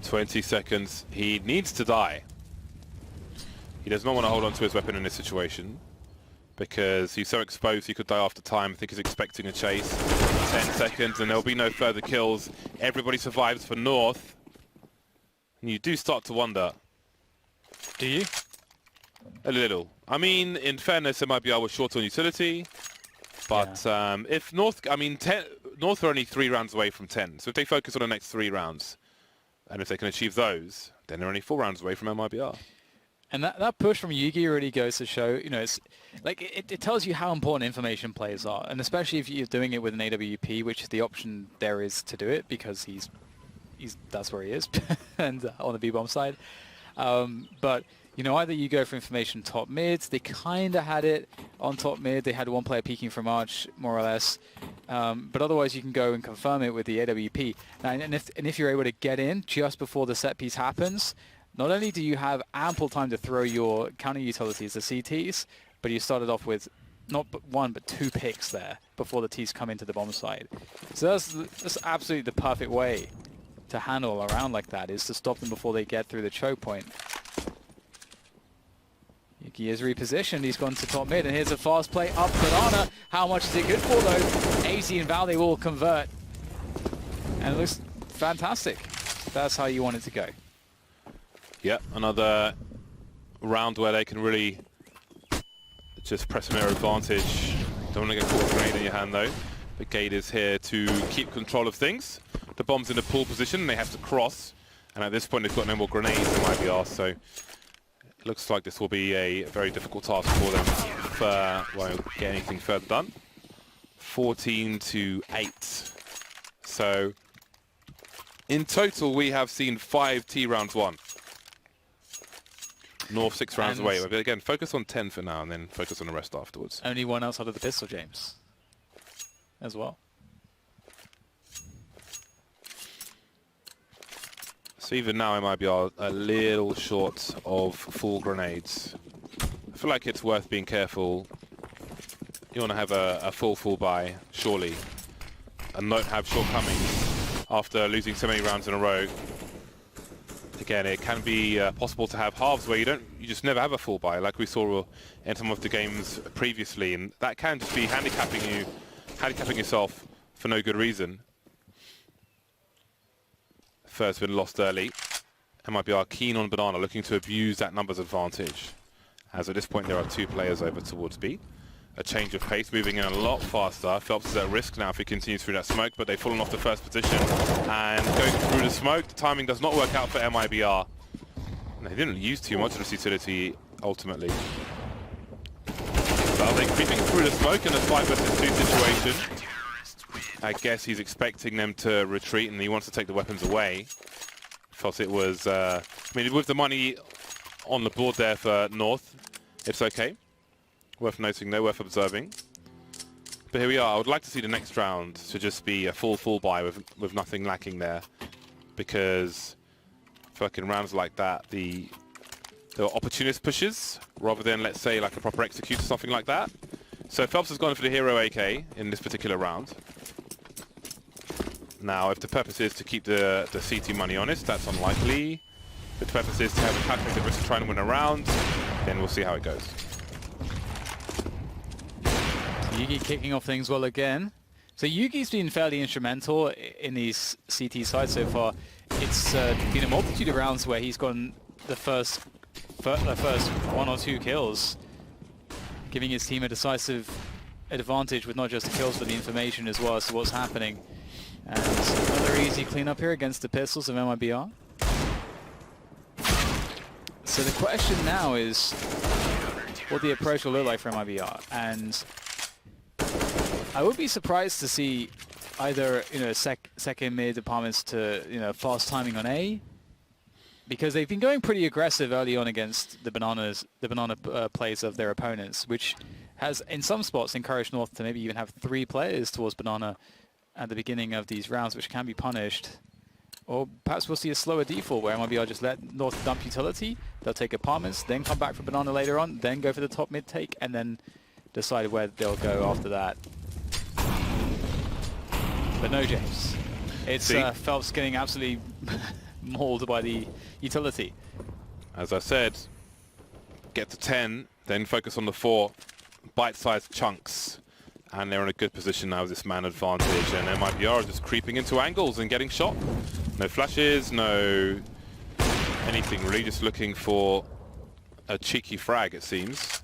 20 seconds. He needs to die. He does not want to hold on to his weapon in this situation because he's so exposed he could die after time. I think he's expecting a chase. 10 seconds and there'll be no further kills. Everybody survives for North. And you do start to wonder. Do you? A little. I mean, in fairness, MiBR was short on utility. But if North, I mean, North are only 3 rounds away from 10. So if they focus on the next 3 rounds, and if they can achieve those, then they're only 4 rounds away from MiBR. And that push from Yugi really goes to show, you know, it's like it tells you how important information plays are, and especially if you're doing it with an AWP, which is the option there is to do it because he's that's where he is, and on the B-bomb side. But you know, either you go for information top mid. They kind of had it on top mid. They had one player peeking from Arch, more or less. But otherwise, you can go and confirm it with the AWP. And if you're able to get in just before the set piece happens, not only do you have ample time to throw your counter utilities, the CTs, but you started off with not one but 2 picks there before the Ts come into the bomb side. So that's absolutely the perfect way to handle a round like that, is to stop them before they get through the choke point. Yuki is repositioned, he's gone to top mid, and here's a fast play up Banana. How much is it good for though? 80 and Val, they will convert. And it looks fantastic. That's how you want it to go. Yeah, another round where they can really just press their advantage. Don't want to get caught with a grenade in your hand though. But Gade is here to keep control of things. The bomb's in a pull position, they have to cross. And at this point they've got no more grenades in MiBR, so it looks like this will be a very difficult task for them if won't get anything further done. 14-8. So in total we have seen 5 T rounds won. North 6 rounds away. But again, focus on 10 for now and then focus on the rest afterwards. Only one outside of the pistol, James, as well. So even now MiBR a little short of full grenades. I feel like it's worth being careful. You want to have a full buy, surely, and not have shortcomings after losing so many rounds in a row. Again, it can be possible to have halves where you just never have a full buy, like we saw in some of the games previously, and that can just be handicapping yourself for no good reason. First been lost early. MiBR keen on Banana, looking to abuse that numbers advantage. As at this point there are 2 players over towards B. A change of pace, moving in a lot faster. Phelps is at risk now if he continues through that smoke, but they've fallen off the first position. And going through the smoke, the timing does not work out for MiBR. And they didn't use too much of this utility, ultimately. Well, they're creeping through the smoke in a 5 versus 2 situation. I guess he's expecting them to retreat and he wants to take the weapons away. Thought it was, I mean, with the money on the board there for North, it's okay. Worth noting though, worth observing. But here we are. I would like to see the next round to just be a full buy with nothing lacking there. Because I feel like in rounds like that, there were opportunist pushes rather than, let's say, like a proper execute or something like that. So Phelps has gone for the hero AK in this particular round. Now, if the purpose is to keep the CT money honest, that's unlikely. If the purpose is to have a calculated risk to try and win a round, then we'll see how it goes. Yugi kicking off things well again. So Yugi's been fairly instrumental in these CT sides so far. It's been a multitude of rounds where he's gotten the first 1 or 2 kills, giving his team a decisive advantage with not just the kills but the information as well as to what's happening. And another easy cleanup here against the pistols of MiBR. So the question now is what the approach will look like for MiBR, and I would be surprised to see either second mid departments to fast timing on A, because they've been going pretty aggressive early on against the banana plays of their opponents, which has in some spots encouraged North to maybe even have 3 players towards banana at the beginning of these rounds, which can be punished. Or perhaps we'll see a slower default where MiBR just let North dump utility, they'll take apartments, then come back for banana later on, then go for the top mid take, and then decide where they'll go after that. But no, James. It's Phelps getting absolutely mauled by the utility. As I said, get to 10, then focus on the 4 bite-sized chunks. And they're in a good position now with this man advantage, and MiBR are just creeping into angles and getting shot. No flashes, no anything really, just looking for a cheeky frag it seems.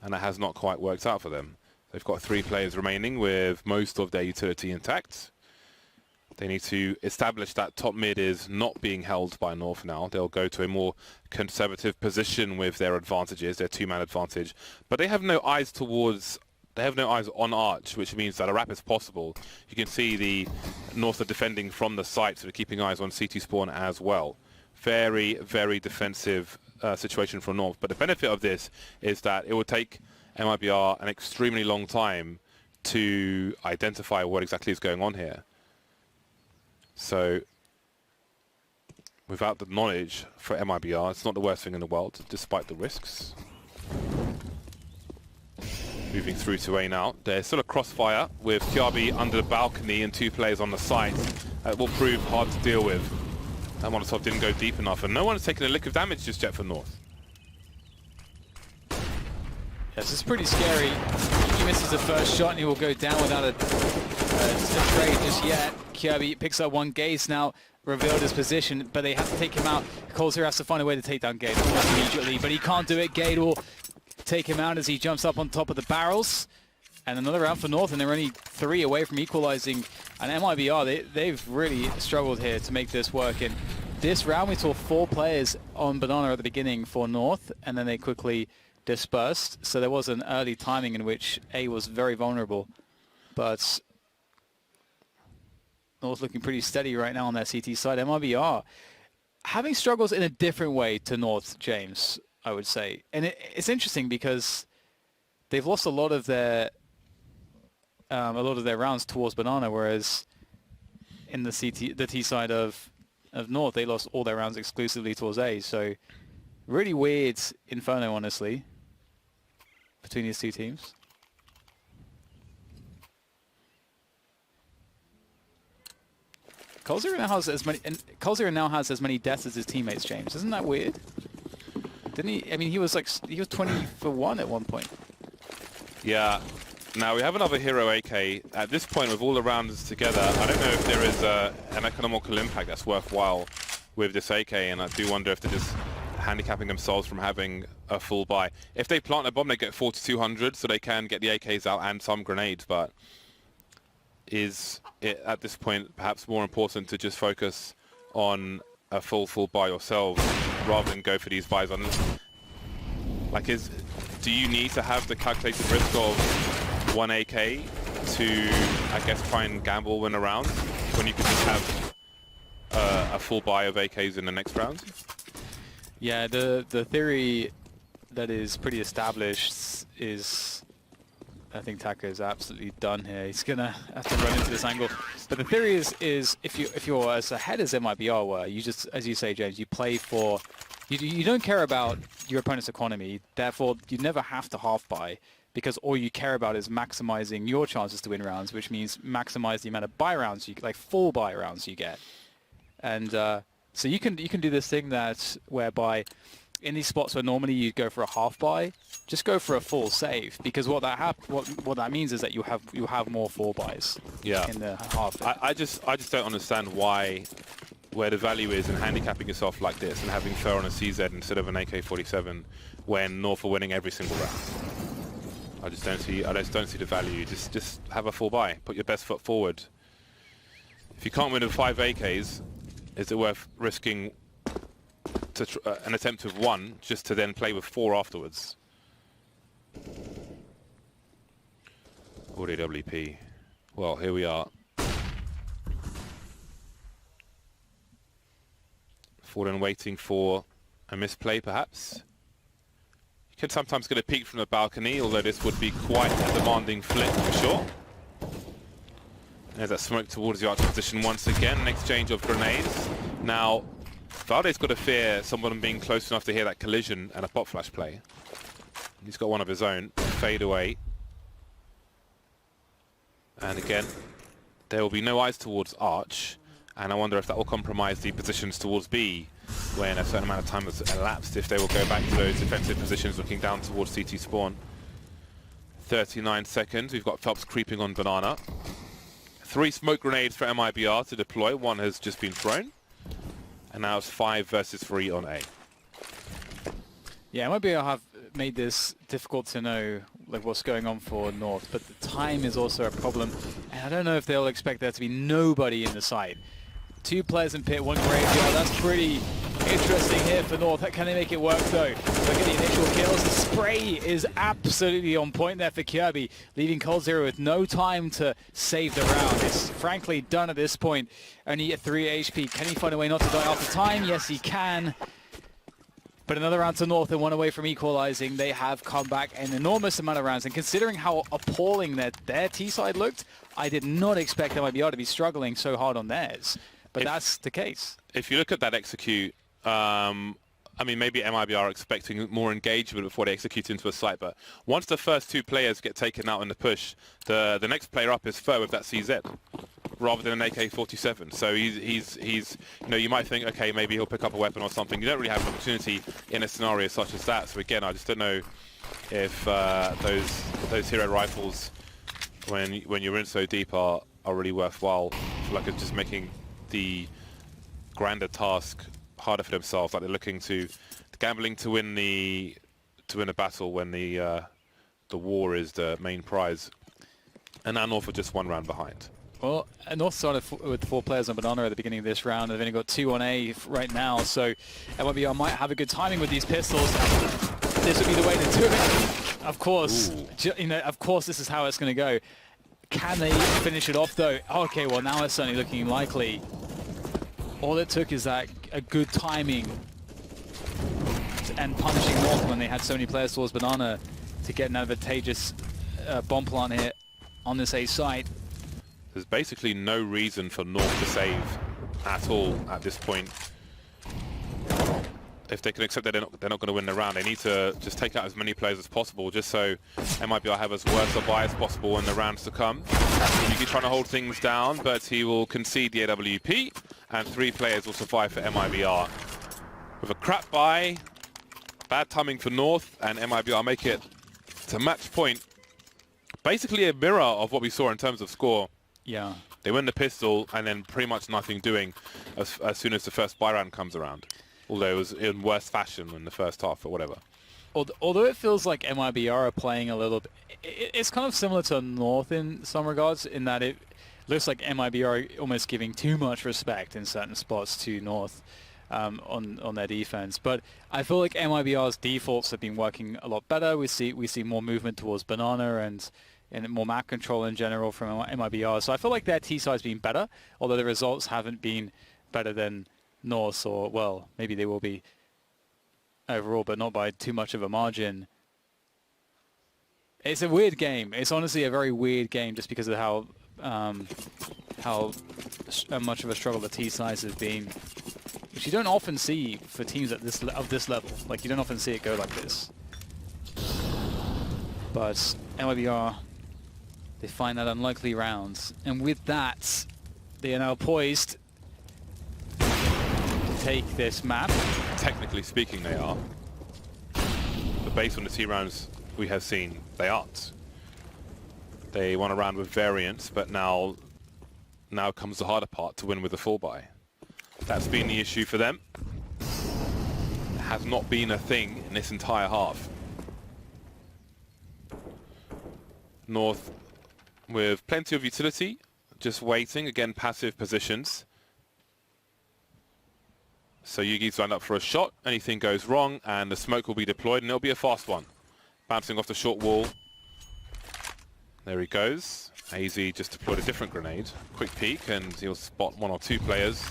And that has not quite worked out for them. They've got 3 players remaining with most of their utility intact. They need to establish that top mid is not being held by North now. They'll go to a more conservative position with their advantages, their 2-man advantage. But they have no eyes towards... They have no eyes on Arch, which means that a wrap is possible. You can see the North are defending from the site, so they're keeping eyes on CT spawn as well. Very, very defensive situation from North. But the benefit of this is that it will take MiBR an extremely long time to identify what exactly is going on here. So, without the knowledge for MiBR, it's not the worst thing in the world, despite the risks. Moving through to A now. There's still a crossfire with Kiabi under the balcony and 2 players on the side. That will prove hard to deal with. That Molotov didn't go deep enough, and no one's taken a lick of damage just yet for North. Yes, it's pretty scary. He misses the first shot and he will go down without a trade just yet. Kiabi picks up 1 Gaze now, revealed his position, but they have to take him out. Colzer has to find a way to take down Gade almost immediately, but he can't do it. Gade will take him out as he jumps up on top of the barrels. And another round for North, and they're only 3 away from equalizing. And MiBR, they've really struggled here to make this work. In this round, we saw 4 players on Banana at the beginning for North, and then they quickly dispersed. So there was an early timing in which A was very vulnerable. But North looking pretty steady right now on their CT side. MiBR having struggles in a different way to North, James, I would say. And it's interesting because they've lost a lot of their rounds towards Banana, whereas in the T side of North, they lost all their rounds exclusively towards A. So really weird Inferno, honestly, between these 2 teams. Colzer now has as many deaths as his teammates, James. Isn't that weird? Didn't he? I mean, he was 20 for 1 at one point. Yeah. Now we have another hero AK. At this point, with all the rounds together, I don't know if there is an economical impact that's worthwhile with this AK, and I do wonder if they're just handicapping themselves from having a full buy. If they plant a bomb, they get 4,200, so they can get the AKs out and some grenades, but is it at this point perhaps more important to just focus on a full buy yourselves rather than go for these buys on? Like, do you need to have the calculated risk of 1 AK to, I guess, try and gamble win a round when you could just have a full buy of AKs in the next round? Yeah, the theory that is pretty established is, I think Taka is absolutely done here. He's gonna have to run into this angle. But the theory is if you're as ahead as MiBR were, you just, as you say, James, you play for, you don't care about your opponent's economy. Therefore, you never have to half buy, because all you care about is maximizing your chances to win rounds, which means maximize the amount of buy rounds like full buy rounds you get. And so you can do this thing that whereby in these spots where normally you'd go for a half buy, just go for a full save, because what that means is that you have more full buys. Yeah. In the half. I just don't understand where the value is in handicapping yourself like this and having Fer on a CZ instead of an AK-47 when North are winning every single round. I just don't see the value. Just have a full buy. Put your best foot forward. If you can't win with 5 AKs, is it worth risking an attempt with 1 just to then play with 4 afterwards? Audio WP. Well, here we are. Fallen waiting for a misplay, perhaps. You can sometimes get a peek from the balcony, although this would be quite a demanding flip for sure. There's that smoke towards the arch position once again. An exchange of grenades. Now, Valde's got to fear someone being close enough to hear that collision and a pop flash play. He's got one of his own. Fade away. And again, there will be no eyes towards Arch. And I wonder if that will compromise the positions towards B when a certain amount of time has elapsed, if they will go back to those defensive positions looking down towards CT spawn. 39 seconds. We've got Phelps creeping on Banana. 3 smoke grenades for MiBR to deploy. 1 has just been thrown. And now it's 5 versus 3 on A. Yeah, MiBR have made this difficult to know like what's going on for North, but the time is also a problem. And I don't know if they'll expect there to be nobody in the site. 2 players in pit, 1 graveyard. That's pretty interesting here for North. Can they make it work though? Look at the initial kills. The spray is absolutely on point there for Kirby, leaving coldzera with no time to save the round. It's frankly done at this point. Only at 3 HP. Can he find a way not to die after time? Yes, he can. But another round to North and 1 away from equalizing. They have come back an enormous amount of rounds. And considering how appalling their T-side looked, I did not expect MiBR to be struggling so hard on theirs. But that's the case. If you look at that execute, I mean, maybe MiBR are expecting more engagement before they execute into a site, but once the first 2 players get taken out in the push, the next player up is Fer with that CZ, rather than an AK-47. So he's you know, you might think, okay, maybe he'll pick up a weapon or something. You don't really have an opportunity in a scenario such as that. So again, I just don't know if those hero rifles, when you're in so deep, are really worthwhile. I feel like it's just making the grander task harder for themselves. Like they're looking to gambling to win the battle when the war is the main prize. And now North are just 1 round behind. Well, North started with 4 players on Banana at the beginning of this round. They've only got 2 on A right now, so MiBR might have a good timing with these pistols. This would be the way to do it. Of course, you know, of course, this is how it's going to go. Can they finish it off though? Okay, well now it's certainly looking likely. All it took is that a good timing and punishing North when they had so many players towards Banana to get an advantageous bomb plant here on this A site. There's basically no reason for North to save at all at this point. If they can accept that they're not going to win the round, they need to just take out as many players as possible, just so MiBR have as worse a buy as possible in the rounds to come. Yuki trying to hold things down, but he will concede the AWP, and 3 players will survive for MiBR. With a crap buy, bad timing for North, and MiBR make it to match point. Basically a mirror of what we saw in terms of score. Yeah. They win the pistol, and then pretty much nothing doing as soon as the first buy round comes around. Although it was in worse fashion in the first half or whatever. Although it feels like MiBR are playing a little bit... It's kind of similar to North in some regards, in that it looks like MiBR are almost giving too much respect in certain spots to North on their defense. But I feel like MiBR's defaults have been working a lot better. We see more movement towards Banana and more map control in general from MiBR. So I feel like their T-side's been better, although the results haven't been better than North, or, well, maybe they will be overall, but not by too much of a margin. It's a weird game. It's honestly a very weird game, just because of how much of a struggle the T-sides have been, which you don't often see for teams at this level. Like, you don't often see it go like this. But MiBR, they find that unlikely rounds, and with that, they are now poised take this map. Technically speaking, they are. But based on the 2 rounds we have seen, they aren't. They won a round with variance, but now comes the harder part, to win with a full buy. That's been the issue for them. It has not been a thing in this entire half. North with plenty of utility, just waiting, again passive positions. So Yugi's lined up for a shot, anything goes wrong, and the smoke will be deployed, and it'll be a fast one. Bouncing off the short wall. There he goes. AZ just deployed a different grenade. Quick peek, and he'll spot 1 or 2 players.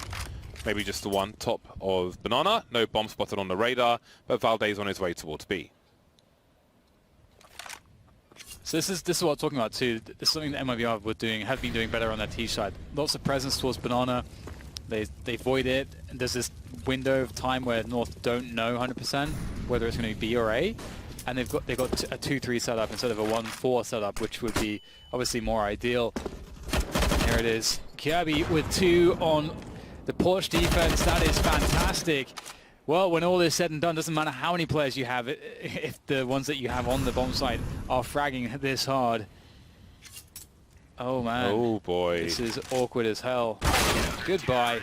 Maybe just the one top of Banana. No bomb spotted on the radar, but Valdez on his way towards B. So this is what I'm talking about too. This is something that MiBR have been doing better on their T side. Lots of presence towards Banana. They void it, and there's this window of time where North don't know 100% whether it's going to be B or A, and they've got a 2-3 setup instead of a 1-4 setup, which would be obviously more ideal. Here it is, Kirby with 2 on the porch defense. That is fantastic. Well, when all is said and done, doesn't matter how many players you have, if the ones that you have on the bomb site are fragging this hard. Oh man. Oh boy. This is awkward as hell. Goodbye.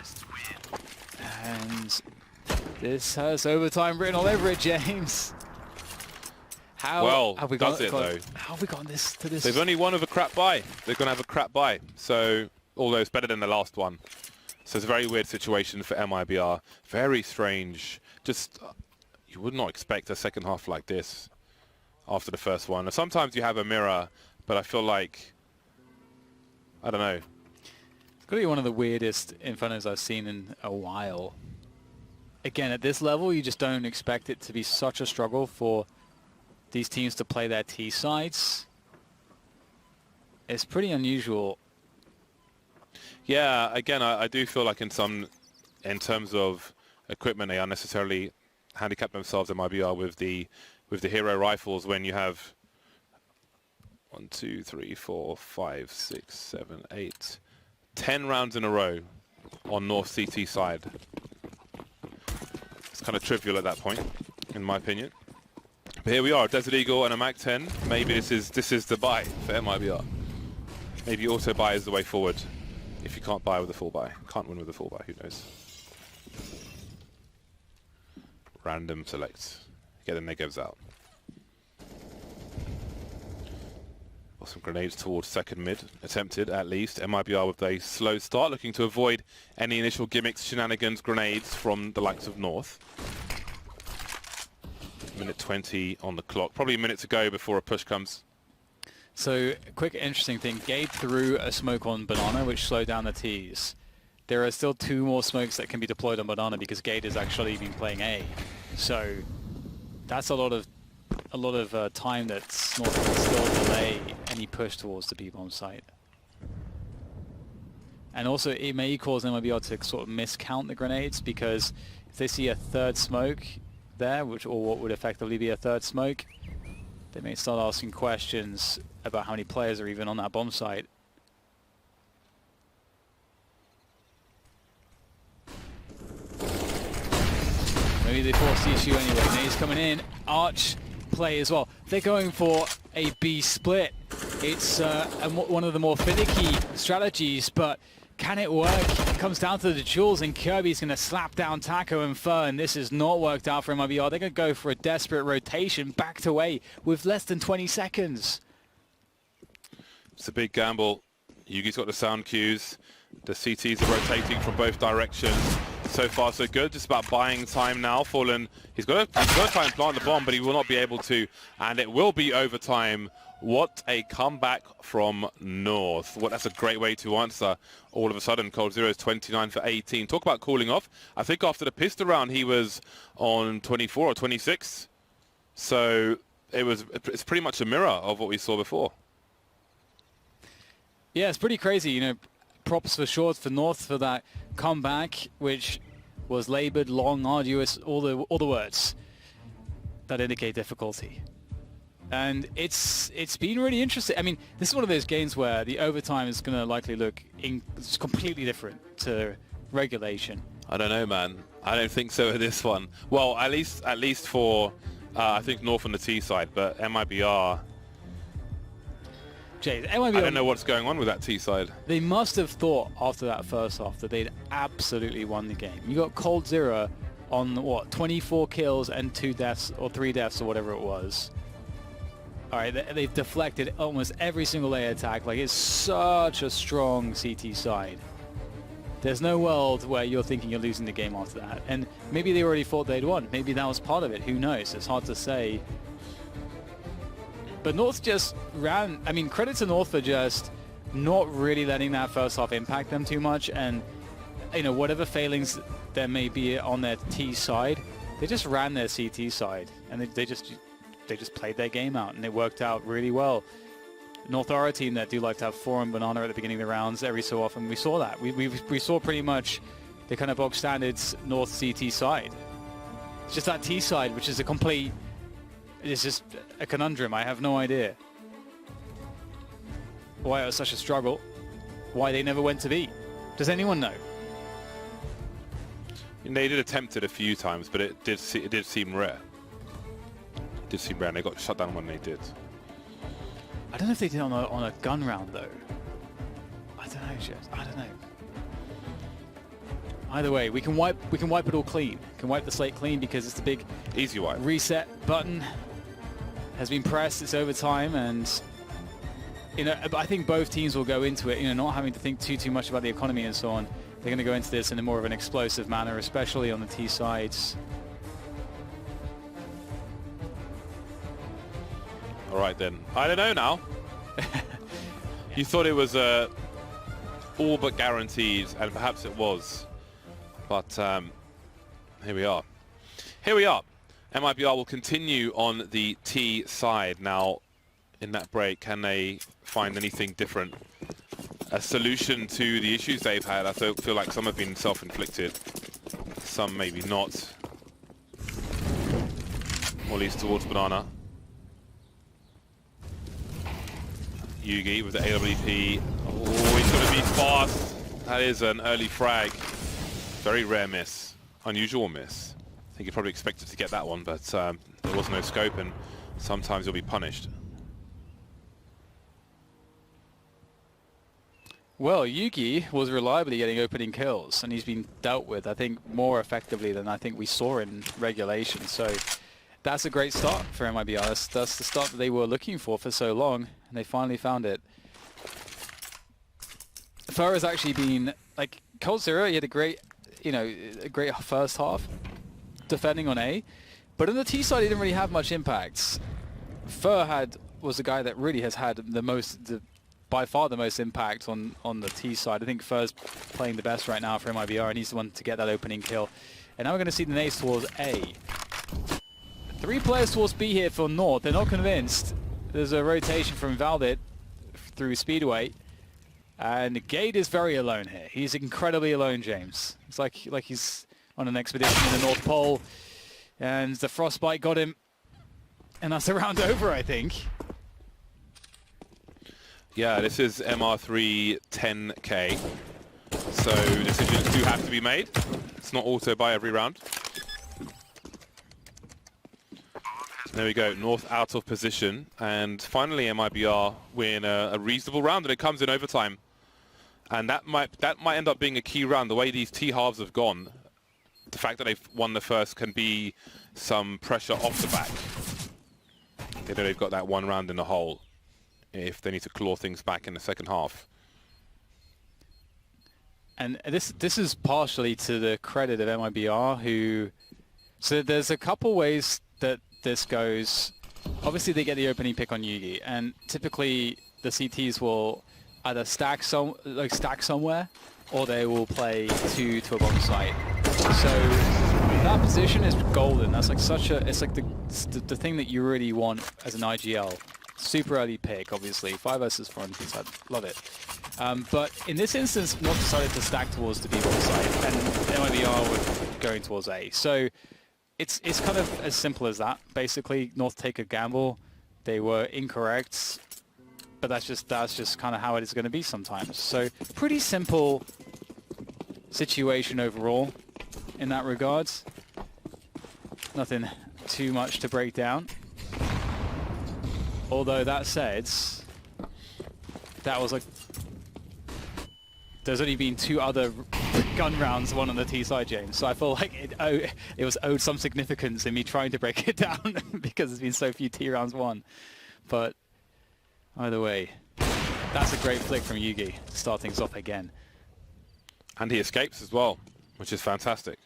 And this has overtime written all over it, James. How have we does it though? How have we gotten this to this? They've only won with a crap buy. They're going to have a crap buy. So, although it's better than the last one. So it's a very weird situation for MiBR. Very strange. Just, you would not expect a second half like this after the first one. And sometimes you have a mirror, but I feel like, I don't know. It's going to be one of the weirdest Infernos I've seen in a while. Again, at this level, you just don't expect it to be such a struggle for these teams to play their T sides. It's pretty unusual. Yeah, again, I do feel like in terms of equipment, they unnecessarily handicap themselves in MiBR with the hero rifles when you have 1, 2, 3, 4, 5, 6, 7, 8, 10 rounds in a row on North CT side. It's kind of trivial at that point, in my opinion. But here we are, Desert Eagle and a Mag 10. Maybe this is the buy for MiBR. Maybe auto buy is the way forward. If you can't buy with a full buy, can't win with a full buy. Who knows? Random select. Get the negatives out. Got some grenades towards second mid, attempted at least. MiBR with a slow start, looking to avoid any initial gimmicks, shenanigans, grenades from the likes of North. Minute 20 on the clock. Probably a minute to go before a push comes. So, quick interesting thing. Gade threw a smoke on Banana, which slowed down the Ts. There are still 2 more smokes that can be deployed on Banana because Gade has actually been playing A. So, that's a lot of time that's not going to still delay any push towards the B-bomb site. And also, it may cause MiBR to sort of miscount the grenades because if they see a third smoke there, or what would effectively be a third smoke, they may start asking questions about how many players are even on that bomb site. Maybe they force the issue anyway. Nade's coming in. Arch play as well. They're going for a B split. It's one of the more finicky strategies, but can it work? It comes down to the duels, and Kirby's going to slap down Taco and Fern. This has not worked out for MiBR. They're going to go for a desperate rotation back to A with less than 20 seconds. It's a big gamble. Yugi's got the sound cues. The CTs are rotating from both directions. So far, so good. Just about buying time now. Fallen, he's got to try and plant the bomb, but he will not be able to. And it will be overtime. What a comeback from North. Well, that's a great way to answer. All of a sudden, Cold Zero is 29 for 18. Talk about cooling off. I think after the pistol round, he was on 24 or 26. So it's pretty much a mirror of what we saw before. Yeah, it's pretty crazy. You know, props for sure for North for that comeback, which was labored, long, arduous, all the words that indicate difficulty. And it's been really interesting. I mean, this is one of those games where the overtime is going to likely look completely different to regulation. I don't know, man. I don't think so with this one. Well, at least for I think North on the T side, but MiBR. Jay, I don't know what's going on with that T side. They must have thought after that first half that they'd absolutely won the game. You got Cold Zero on what, 24 kills and 2 deaths or 3 deaths or whatever it was. All right, they've deflected almost every single A attack. Like, it's such a strong CT side. There's no world where you're thinking you're losing the game after that. And maybe they already thought they'd won. Maybe that was part of it. Who knows? It's hard to say. But North just ran. I mean, credit to North for just not really letting that first half impact them too much. And, you know, whatever failings there may be on their T side, they just ran their CT side. And they just played their game out, and it worked out really well. North are a team that do like to have 4 on Banana at the beginning of the rounds every so often. We saw that. We saw pretty much the kind of bog standards North CT side. It's just that T side, which is a complete... It's just a conundrum. I have no idea why it was such a struggle. Why they never went to B. Does anyone know? They did attempt it a few times, but it did seem rare. It did seem rare, and they got shut down when they did. I don't know if they did on a gun round though. I don't know, Jess. I don't know. Either way, we can wipe it all clean. We can wipe the slate clean because it's the big easy wipe reset button. has been pressed. It's overtime, and you know, I think both teams will go into it, you know, not having to think too much about the economy and so on. They're going to go into this in a more of an explosive manner, especially on the T sides. All right then. I don't know now. You thought it was all but guaranteed, and perhaps it was. But here we are. Here we are. MiBR will continue on the T side. Now, in that break, can they find anything different? A solution to the issues they've had? I feel like some have been self-inflicted. Some maybe not. Molly's towards Banana. Yugi with the AWP. Oh, he's going to be fast. That is an early frag. Very rare miss. Unusual miss. I think he probably expected to get that one, but there was no scope, and sometimes you'll be punished. Well, Yugi was reliably getting opening kills, and he's been dealt with, I think, more effectively than I think we saw in regulation. So that's a great start for MiBR. That's the start that they were looking for so long, and they finally found it. Fer has actually been, like, coldzera, he had a great, you know, a great first half defending on A, but on the T side he didn't really have much impact. Fer was the guy that really has had by far the most impact on the T side. I think Fer's playing the best right now for MiBR, and he's the one to get that opening kill. And now we're going to see the nades towards A. 3 players towards B here for North. They're not convinced. There's a rotation from Valdit through Speedway. And Gade is very alone here. He's incredibly alone, James. It's like he's on an expedition in the North Pole. And the frostbite got him. And that's the round over, I think. Yeah, this is MR3 10K. So decisions do have to be made. It's not auto by every round. There we go, North out of position, and finally MiBR win a reasonable round, and it comes in overtime. And that might end up being a key round. The way these T halves have gone, the fact that they've won the first can be some pressure off the back. They know they've got that one round in the hole if they need to claw things back in the second half. And this is partially to the credit of MiBR, who... So there's a couple ways that this goes. Obviously they get the opening pick on Yugi, and typically the CTs will either stack somewhere, or they will play to a bomb site. So that position is golden. That's like it's like the thing that you really want as an IGL. Super early pick, obviously. 5 versus 4 on side. Love it. But in this instance, North decided to stack towards the B bomb site, and MiBR were going towards A. So it's kind of as simple as that. Basically, North take a gamble. They were incorrect, but that's just kind of how it is going to be sometimes. So pretty simple situation overall in that regards. Nothing too much to break down. Although that said, that was like, there's only been 2 other gun rounds, one on the T side, James. So I feel like it was owed some significance in me trying to break it down because there's been so few T rounds won. But either way, that's a great flick from Yugi to start things off again. And he escapes as well, which is fantastic.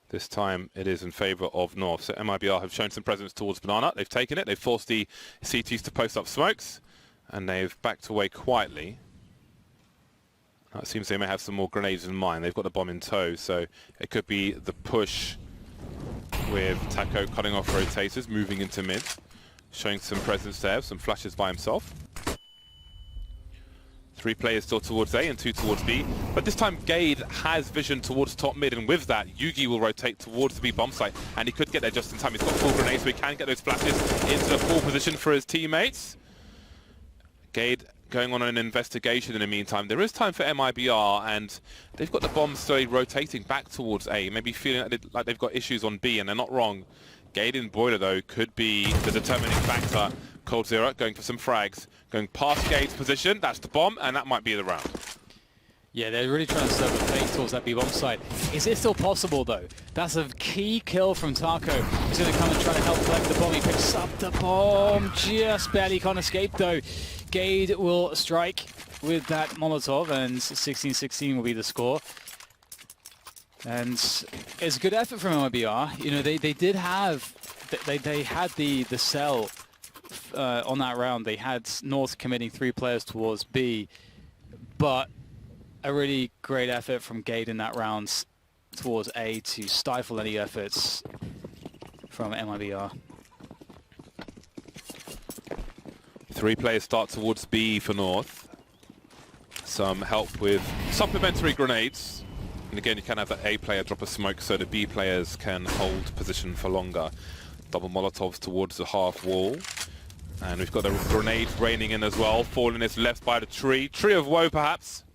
This time it is in favour of North. So MiBR have shown some presence towards Banana. They've taken it. They've forced the CTs to post up smokes, and they've backed away quietly. It seems they may have some more grenades in mind. They've got the bomb in tow, so it could be the push with Taco cutting off rotators, moving into mid, showing some presence there, some flashes by himself. 3 players still towards A and 2 towards B, but this time Gade has vision towards top mid, and with that Yugi will rotate towards the B bomb site, and he could get there just in time. He's got full grenades, so he can get those flashes into the full position for his teammates. Gade going on an investigation in the meantime. There is time for MiBR, and they've got the bombs slowly rotating back towards A, maybe feeling like they've got issues on B, and they're not wrong. Gade in Boiler, though, could be the determining factor. coldzera going for some frags, going past Gade's position. That's the bomb, and that might be the round. Yeah, they're really trying to serve the fake towards that B-bomb side. Is it still possible, though? That's a key kill from Taco. He's going to come and try to help collect the bomb. He picks up the bomb. Just barely can't escape, though. Gade will strike with that Molotov, and 16-16 will be the score. And it's a good effort from MiBR. You know, they did have... They had the cell on that round. They had North committing 3 players towards B, but a really great effort from Gade in that round towards A to stifle any efforts from MiBR. 3 players start towards B for North. Some help with supplementary grenades. And again, you can have the A player drop a smoke so the B players can hold position for longer. Double Molotovs towards the half wall. And we've got a grenade raining in as well. Fallen is left by the tree. Tree of woe, perhaps.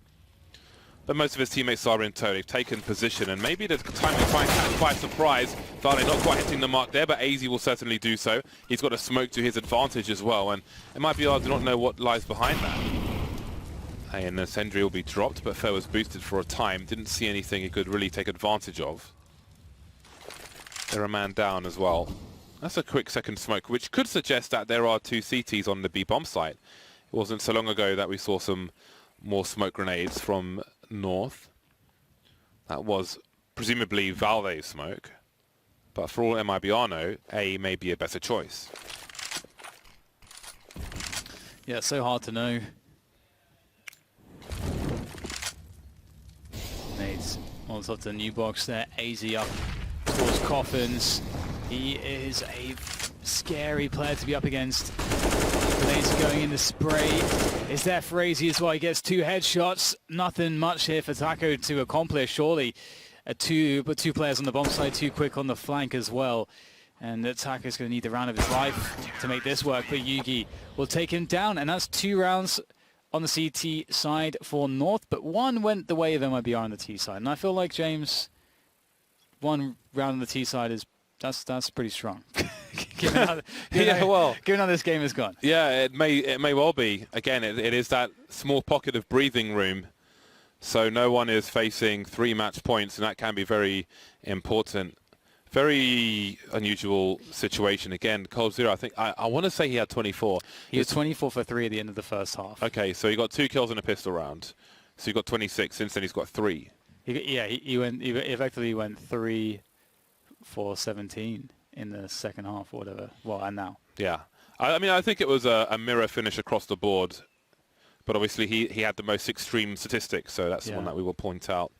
But most of his teammates are in tow. They've taken position, and maybe there's time to find catch by surprise. Vale not quite hitting the mark there, but AZ will certainly do so. He's got a smoke to his advantage as well, and it might be hard to not know what lies behind that. And the Sentry will be dropped, but Fer was boosted for a time. Didn't see anything he could really take advantage of. They're a man down as well. That's a quick second smoke, which could suggest that there are 2 CTs on the B-bomb site. It wasn't so long ago that we saw some more smoke grenades from North. That was presumably Valve's smoke, but for all MiBR know, A may be a better choice. Yeah, it's so hard to know. Nades Molotov to the new box there. AZ up towards Coffins. He is a scary player to be up against. Grenades going in the spray. Is there for AZ as well? He gets 2 headshots. Nothing much here for Taco to accomplish, surely. But 2 players on the bomb side, 2 quick on the flank as well. And Taco's going to need the round of his life to make this work. But Yugi will take him down. And that's 2 rounds on the CT side for North. But 1 went the way of MiBR on the T side. And I feel like, James, 1 round on the T side is... That's pretty strong. given how this game has gone. Yeah, it may well be. Again, it is that small pocket of breathing room. So no one is facing 3 match points, and that can be very important. Very unusual situation. Again, Cold Zero, I think, I want to say he had 24. He was 24 for 3 at the end of the first half. Okay, so he got 2 kills in a pistol round. So he got 26. Since then, he's got 3. He effectively went 3 for 17 in the second half or whatever. Well, and now. Yeah. I mean, I think it was a mirror finish across the board. But obviously, he had the most extreme statistics, so that's the one that we will point out.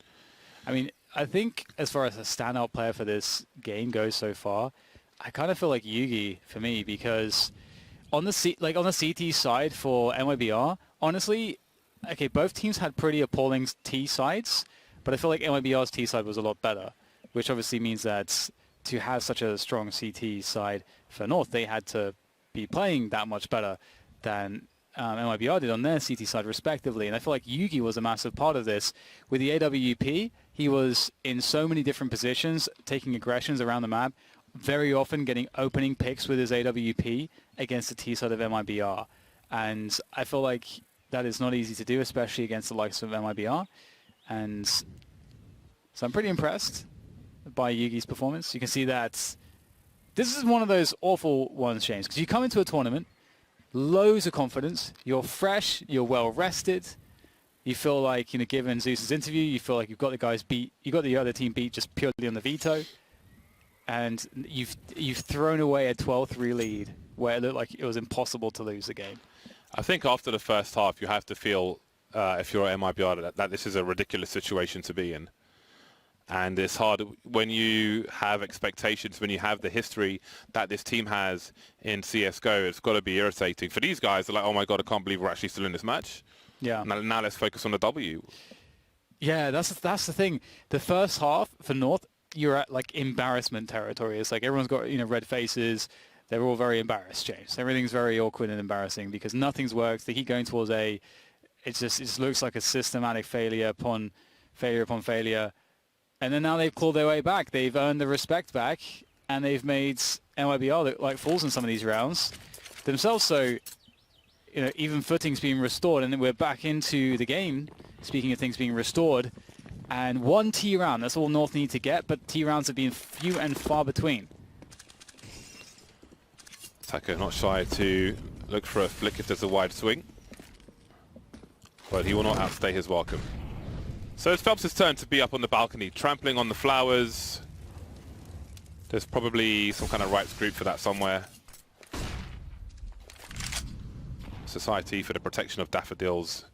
I mean, I think as far as a standout player for this game goes so far, I kind of feel like Yugi for me, because on the CT side for MiBR, honestly, okay, both teams had pretty appalling T sides, but I feel like MiBR's T side was a lot better, which obviously means that to have such a strong CT side for North, they had to be playing that much better than MiBR did on their CT side respectively. And I feel like Yugi was a massive part of this. With the AWP, he was in so many different positions, taking aggressions around the map, very often getting opening picks with his AWP against the T side of MiBR. And I feel like that is not easy to do, especially against the likes of MiBR. And so I'm pretty impressed by Yugi's performance. You can see that this is one of those awful ones, James, because you come into a tournament, loads of confidence, you're fresh, you're well rested, you feel like, you know, given Zeus's interview, you feel like you've got the guys beat, you got the other team beat just purely on the veto, and you've thrown away a 12-3 lead where it looked like it was impossible to lose the game. I think after the first half, you have to feel, if you're at MiBR, that this is a ridiculous situation to be in. And it's hard when you have expectations, when you have the history that this team has in CSGO. It's got to be irritating. For these guys, they're like, oh my God, I can't believe we're actually still in this match. Yeah. Now let's focus on the W. Yeah, that's the thing. The first half for North, you're at like embarrassment territory. It's like everyone's got, you know, red faces. They're all very embarrassed, James. Everything's very awkward and embarrassing because nothing's worked. They keep going towards A. It just looks like a systematic failure upon failure. And then now they've clawed their way back. They've earned the respect back, and they've made MiBR look like fools in some of these rounds themselves. So, you know, even footing's being restored, and then we're back into the game speaking of things being restored. And 1 T round, that's all North need to get, but T rounds have been few and far between. Taco not shy to look for a flick if there's a wide swing, but he will not outstay his welcome. So it's Phelps' turn to be up on the balcony, trampling on the flowers. There's probably some kind of rights group for that somewhere. Society for the Protection of Daffodils.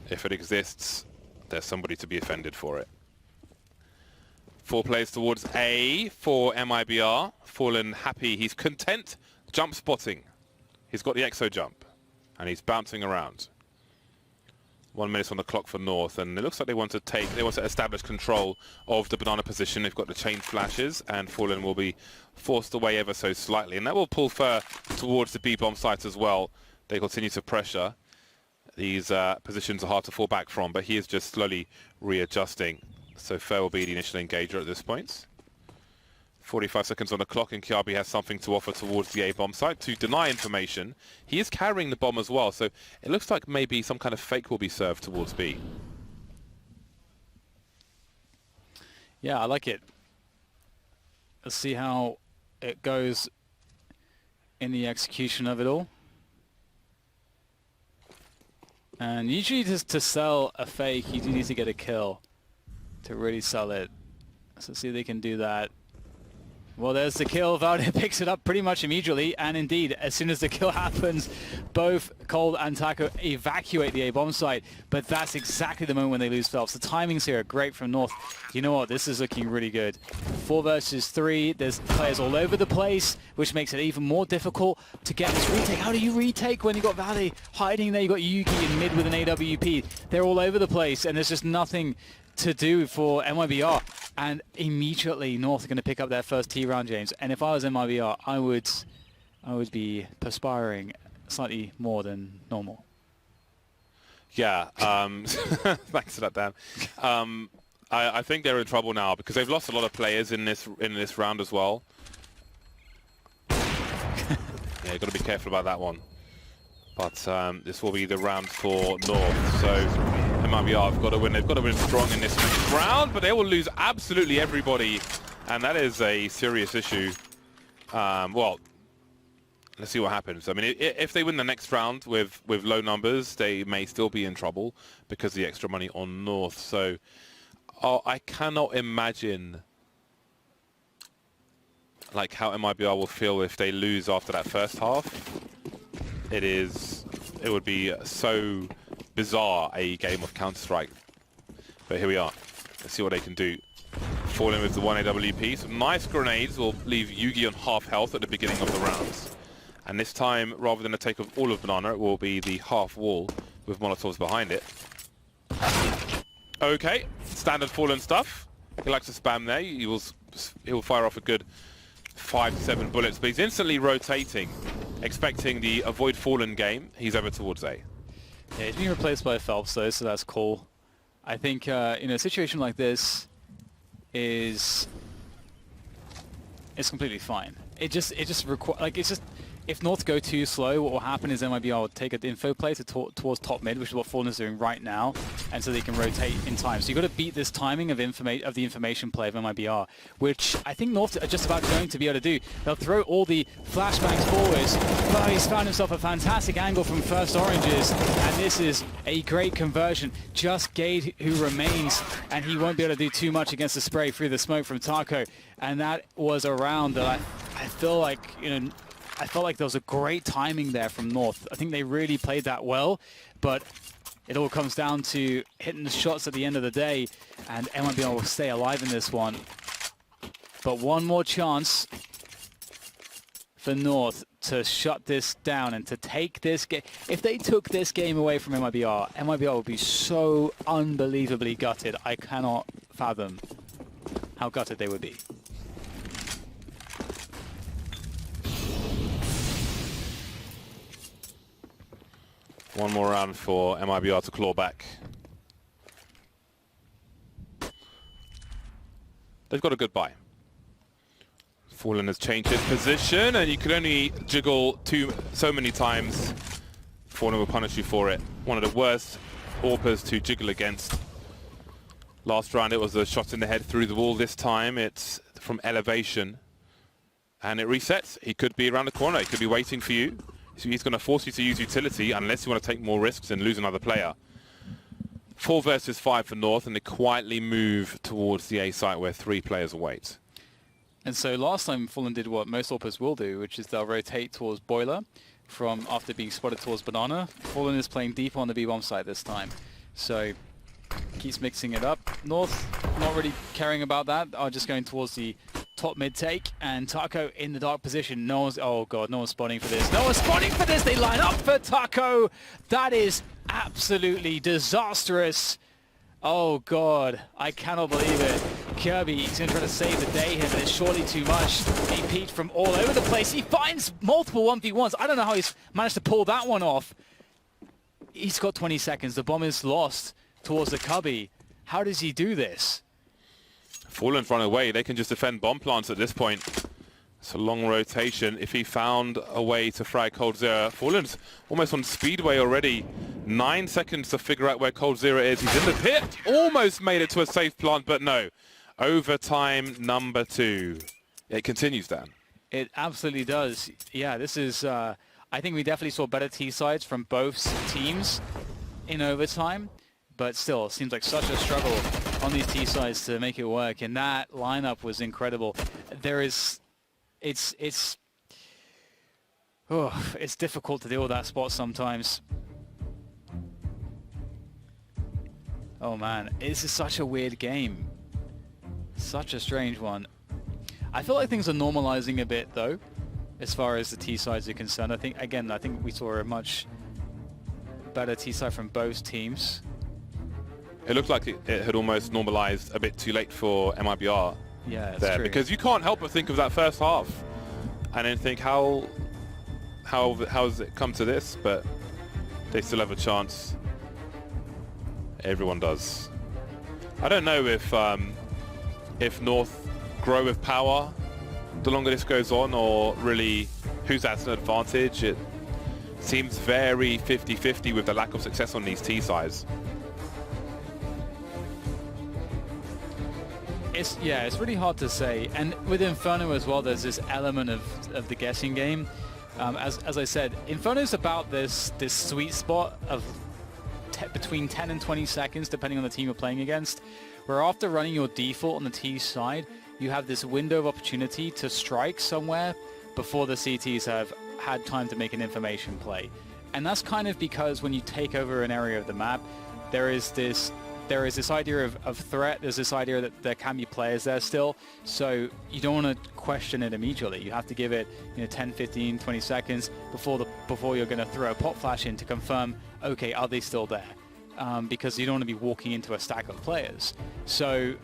If it exists, there's somebody to be offended for it. 4 players towards A for MiBR. Fallen happy. He's content jump spotting. He's got the exo jump and he's bouncing around. 1 minute on the clock for North, and it looks like they want to establish control of the banana position. They've got the chain flashes, and Fallen will be forced away ever so slightly, and that will pull Fur towards the B bomb site as well. They continue to pressure. These positions are hard to fall back from, but he is just slowly readjusting. So Fur will be the initial engager at this point. 45 seconds on the clock, and Kiabi has something to offer towards the A bomb site to deny information. He is carrying the bomb as well, so it looks like maybe some kind of fake will be served towards B. Yeah, I like it. Let's see how it goes in the execution of it all. And usually just to sell a fake, you do need to get a kill to really sell it. So see if they can do that. Well, there's the kill. Valde picks it up pretty much immediately, and indeed, as soon as the kill happens, both Cold and Taco evacuate the A-bomb site, but that's exactly the moment when they lose Phelps. The timings here are great from North. You know what? This is looking really good. 4 versus 3. There's players all over the place, which makes it even more difficult to get this retake. How do you retake when you got Valde hiding there? You got Yugi in mid with an AWP. They're all over the place, and there's just nothing to do for MiBR, and immediately North are going to pick up their first T round, James. And if I was MiBR, I would be perspiring slightly more than normal. Yeah, thanks for that, Dan. I think they're in trouble now because they've lost a lot of players in this round as well. Yeah, you've got to be careful about that one. But this will be the round for North. So MiBR have got to win. They've got to win strong in this next round, but they will lose absolutely everybody, and that is a serious issue. Well, let's see what happens. I mean, if they win the next round with low numbers, they may still be in trouble because of the extra money on North. So I cannot imagine like how MiBR will feel if they lose after that first half. It would be so bizarre, a game of Counter-Strike. But here we are. Let's see what they can do. Falling with the 1 AWP. Some nice grenades will leave Yugi on half health at the beginning of the rounds. And this time, rather than a take of all of Banana, it will be the half wall with Molotovs behind it. Okay, standard Fallen stuff. He likes to spam there. He will fire off a good 5 to 7 bullets, but he's instantly rotating, expecting the avoid Fallen game. He's over towards A. Yeah, he's being replaced by Phelps though, so that's cool. I think in a situation like this is completely fine. It just requires, like, it's just, if North go too slow, what will happen is MiBR will take an info play towards top mid, which is what Fallen is doing right now, and so they can rotate in time. So you've got to beat this timing of the information play of MiBR, which I think North are just about going to be able to do. They'll throw all the flashbangs forwards, but he's found himself a fantastic angle from first oranges, and this is a great conversion. Just Gade who remains, and he won't be able to do too much against the spray through the smoke from Taco, and that was a round that I feel like, you know, I felt like there was a great timing there from North. I think they really played that well, but it all comes down to hitting the shots at the end of the day, and MiBR will stay alive in this one. But one more chance for North to shut this down and to take this game. If they took this game away from MiBR, MiBR would be so unbelievably gutted. I cannot fathom how gutted they would be. One more round for MiBR to claw back. They've got a good buy. Fallen has changed his position, and you can only jiggle so many times. Fallen will punish you for it. One of the worst AWPers to jiggle against. Last round it was a shot in the head through the wall. This time it's from elevation. And it resets. He could be around the corner. He could be waiting for you. So he's going to force you to use utility unless you want to take more risks and lose another player. 4 versus 5 for North, and they quietly move towards the A site where 3 players await. And so last time Fallen did what most AWPers will do, which is they'll rotate towards Boiler from after being spotted towards Banana. Fallen is playing deep on the B-bomb site this time. So keeps mixing it up. North not really caring about that, are just going towards the top mid take, and Taco in the dark position. No one's, oh god, no one's spotting for this. No one's spotting for this. They line up for Taco. That is absolutely disastrous. Oh god, I cannot believe it. Kirby is going to try to save the day here, but it's surely too much. Being peeked from all over the place. He finds multiple 1v1s. I don't know how he's managed to pull that one off. He's got 20 seconds. The bomb is lost towards the cubby. How does he do this? Fallen's run away. They can just defend bomb plants at this point. It's a long rotation. If he found a way to frag coldzera, Fallen's almost on speedway already. 9 seconds to figure out where coldzera is. He's in the pit. Almost made it to a safe plant, but no. Overtime number 2. It continues, Dan. It absolutely does. Yeah, this is... I think we definitely saw better T-sides from both teams in overtime. But still, it seems like such a struggle on these T-sides to make it work. And that lineup was incredible. There is... It's difficult to deal with that spot sometimes. Oh man, this is such a weird game. Such a strange one. I feel like things are normalizing a bit though, as far as the T-sides are concerned. I think we saw a much better T-side from both teams. It looked like it had almost normalized a bit too late for MiBR. Yeah, that's there, true. because you can't help but think of that first half and then think how has it come to this, but they still have a chance. Everyone does. I don't know if North grow with power the longer this goes on, or really who's at an advantage. It seems very 50-50 with the lack of success on these T-sides. It's really hard to say, and with Inferno as well, there's this element of the guessing game. As I said, Inferno is about this sweet spot of between 10 and 20 seconds, depending on the team you're playing against, where after running your default on the T side, you have this window of opportunity to strike somewhere before the CTs have had time to make an information play. And that's kind of because when you take over an area of the map, there is this idea of threat. There's this idea that there can be players there still, so you don't want to question it immediately. You have to give it 10, 15, 20 seconds before you're going to throw a pop flash in to confirm, okay, are they still there? Because you don't want to be walking into a stack of players. So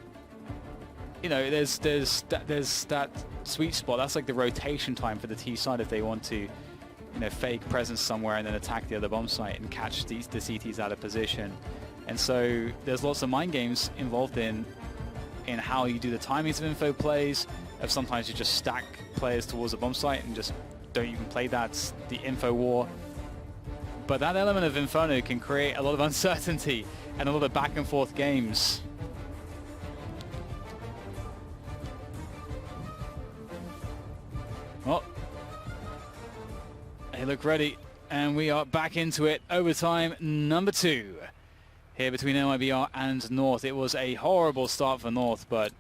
there's that sweet spot. That's like the rotation time for the T side if they want to fake presence somewhere and then attack the other bomb site and catch the CTs out of position. And so there's lots of mind games involved in how you do the timings of info plays. Of sometimes you just stack players towards a bomb site and just don't even play that, the info war. But that element of Inferno can create a lot of uncertainty and a lot of back and forth games. Well, they look ready, and we are back into it. Overtime number 2. Here between MiBR and North. It was a horrible start for North, but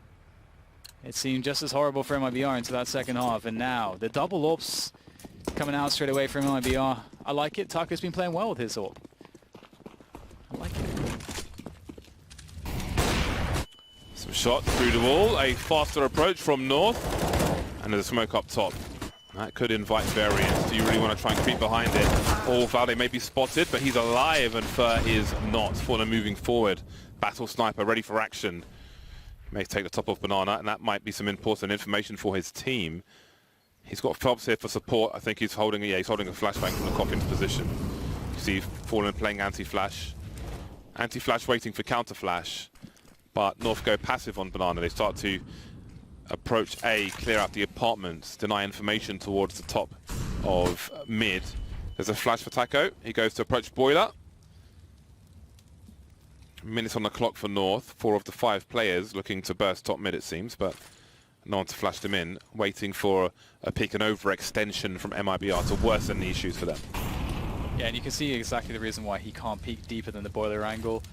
it seemed just as horrible for MiBR into that second half. And now the double AWPs coming out straight away from MiBR. I like it. Taco's been playing well with his AWP. I like it. Some shots through the wall. A faster approach from North. And there's a smoke up top. That could invite variance. Do you really want to try and creep behind it? Or Valde may be spotted, but he's alive and Fur is not. Fallen moving forward. Battle Sniper ready for action. May take the top off Banana, and that might be some important information for his team. He's got Phelps here for support. I think he's holding a flashbang from the coffin's position. You see Fallen playing anti-flash. Anti-flash waiting for counter-flash. But North go passive on Banana. They start to approach A, clear out the apartments, deny information towards the top of mid. There's a flash for Taco. He goes to approach Boiler. Minutes on the clock for North. 4 of the 5 players looking to burst top mid, it seems, but no one's flashed him in, waiting for a peak and overextension from MiBR to worsen the issues for them. Yeah, and you can see exactly the reason why he can't peek deeper than the Boiler angle.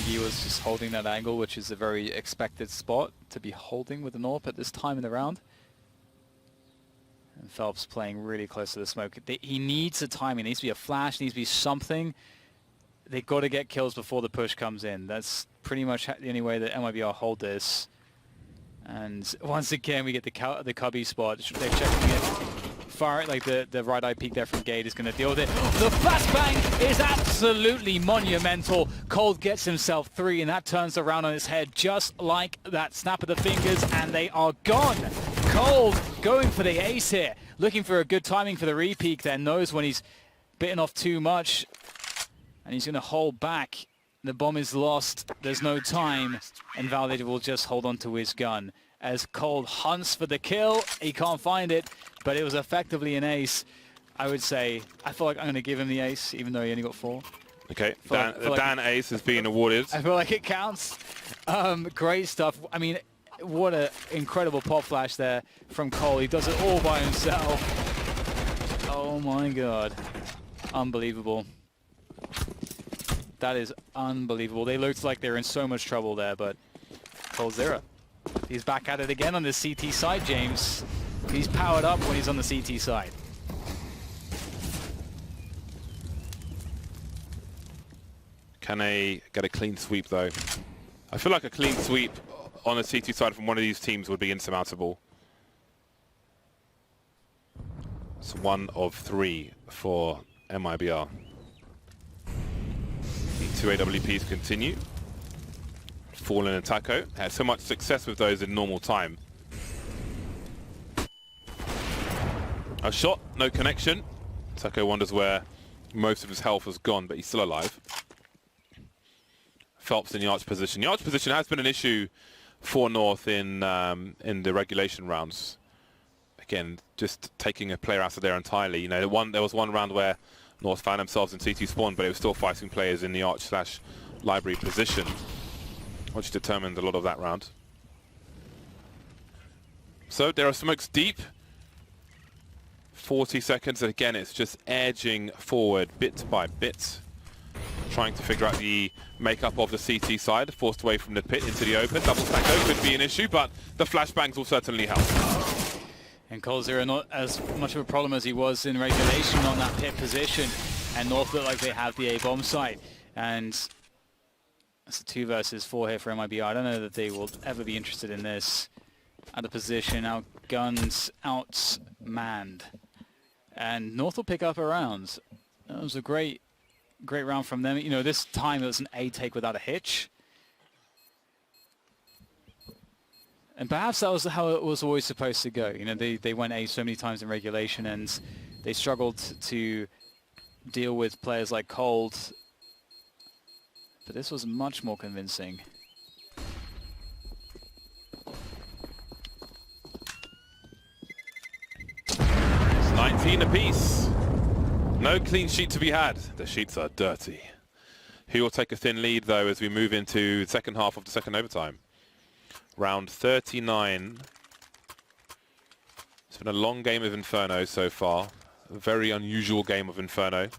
He was just holding that angle, which is a very expected spot to be holding with an AWP at this time in the round. And Phelps playing really close to the smoke. He needs a timing. It needs to be a flash, needs to be something. They've got to get kills before the push comes in. That's pretty much the only way that MiBR hold this. And once again, we get the cubby spot. They're checking it. Far, like the right eye peek there from Gate is going to deal with it. The flashbang is absolutely monumental. Cold gets himself 3, and that turns around on his head just like that snap of the fingers, and they are gone. Cold going for the ace here, looking for a good timing for the re-peek there, knows when he's bitten off too much, and he's going to hold back. The bomb is lost, there's no time, and Valid will just hold on to his gun. As Cold hunts for the kill, he can't find it, but it was effectively an ace. I would say, I feel like I'm going to give him the ace, even though he only got 4. Okay, Dan ace is being awarded. I feel like it counts. Great stuff. I mean, what an incredible pop flash there from Cole. He does it all by himself. Oh my god. Unbelievable. That is unbelievable. They looked like they were in so much trouble there, but Cold Zero. He's back at it again on the CT side, James. He's powered up when he's on the CT side. Can they get a clean sweep, though? I feel like a clean sweep on the CT side from one of these teams would be insurmountable. It's 1 of 3 for MiBR. The 2 AWPs continue. Fallen and Taco had so much success with those in normal time. A shot, no connection. Taco wonders where most of his health has gone, but he's still alive. Phelps in the arch position. The arch position has been an issue for North in the regulation rounds. Again, just taking a player out of there entirely. You know, there was one round where North found themselves in CT spawn, but it was still fighting players in the arch/library position, which determined a lot of that round. So there are smokes deep. 40 seconds, and again, it's just edging forward bit by bit, trying to figure out the makeup of the CT side, forced away from the pit into the open. Double stack though could be an issue, but the flashbangs will certainly help. And Cold Zero not as much of a problem as he was in regulation on that pit position, and North look like they have the A-bomb site. And it's a 2 versus 4 here for MiBR. I don't know that they will ever be interested in this. Out of position, outguns, outmanned. And North will pick up a round. That was a great round from them. You know, this time it was an A take without a hitch. And perhaps that was how it was always supposed to go. You know, they went A so many times in regulation, and they struggled to deal with players like Cold. But this was much more convincing. It's 19 apiece. No clean sheet to be had. The sheets are dirty. He will take a thin lead, though, as we move into the second half of the second overtime. Round 39. It's been a long game of Inferno so far. A very unusual game of Inferno.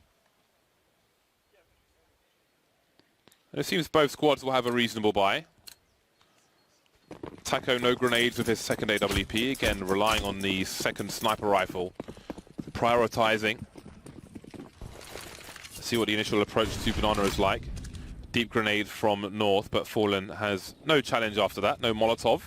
And it seems both squads will have a reasonable buy. Taco no grenades with his second AWP, again relying on the second sniper rifle. Prioritizing. See what the initial approach to Banana is like. Deep grenade from North, but Fallen has no challenge after that, no Molotov.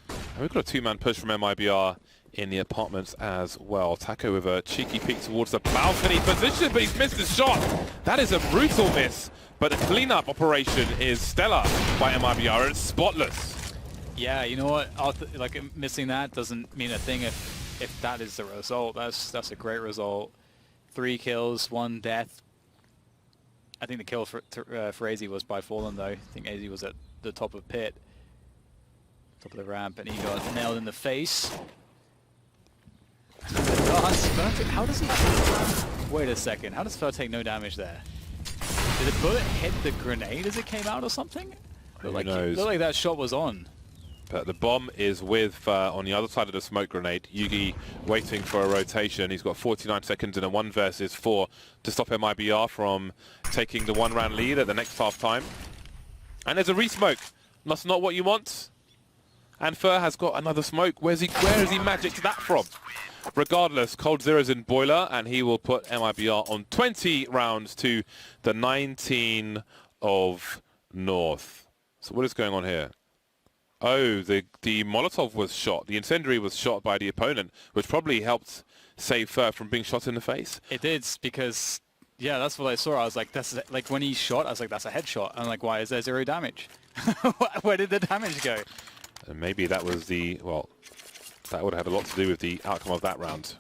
And we've got a 2-man push from MiBR in the apartments as well. Taco with a cheeky peek towards the balcony position, but he's missed his shot. That is a brutal miss, but the cleanup operation is stellar by MiBR. It's spotless. Yeah, you know what? Like missing that doesn't mean a thing if that is the result. That's a great result. 3 kills, 1 death. I think the kill for AZ was by Fallen, though. I think AZ was at the top of pit. Top of the ramp, and he got nailed in the face. How does he... Wait a second, how does Fer take no damage there? Did the bullet hit the grenade as it came out or something? Who knows? Looked like that shot was on. But the bomb is with Fer on the other side of the smoke grenade. Yugi waiting for a rotation. He's got 49 seconds in a 1 versus 4 to stop MiBR from taking the 1-round lead at the next half time. And there's a re-smoke. That's not what you want. And Fer has got another smoke. Where has he magicked that from? Regardless, Cold Zero's in boiler, and he will put MiBR on 20 rounds to the 19 of North. So what is going on here? Oh, the Molotov was shot. The incendiary was shot by the opponent, which probably helped save Fer from being shot in the face. It did, because, yeah, that's what I saw. I was like, that's like when he shot, I was like, that's a headshot. I'm like, why is there 0 damage? Where did the damage go? And maybe that was the, well, that would have had a lot to do with the outcome of that round.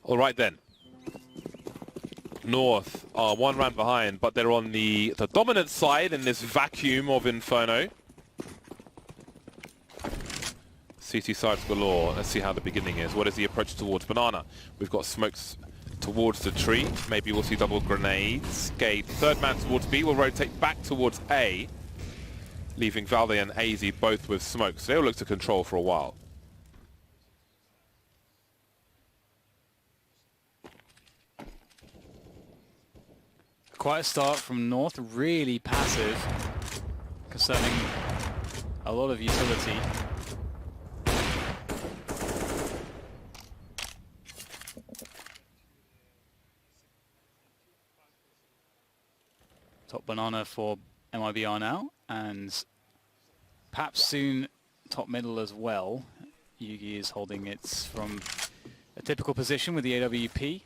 All right then. North are 1 round behind, but they're on the dominant side in this vacuum of Inferno. CT sides galore. Let's see how the beginning is. What is the approach towards Banana? We've got smokes towards the tree. Maybe we'll see double grenades. Gate. Third man towards B will rotate back towards A, leaving Valde and AZ both with smokes. They'll look to control for a while. Quiet start from North, really passive, concerning a lot of utility. Top Banana for MiBR now, and perhaps soon top middle as well. Yugi is holding it from a typical position with the AWP.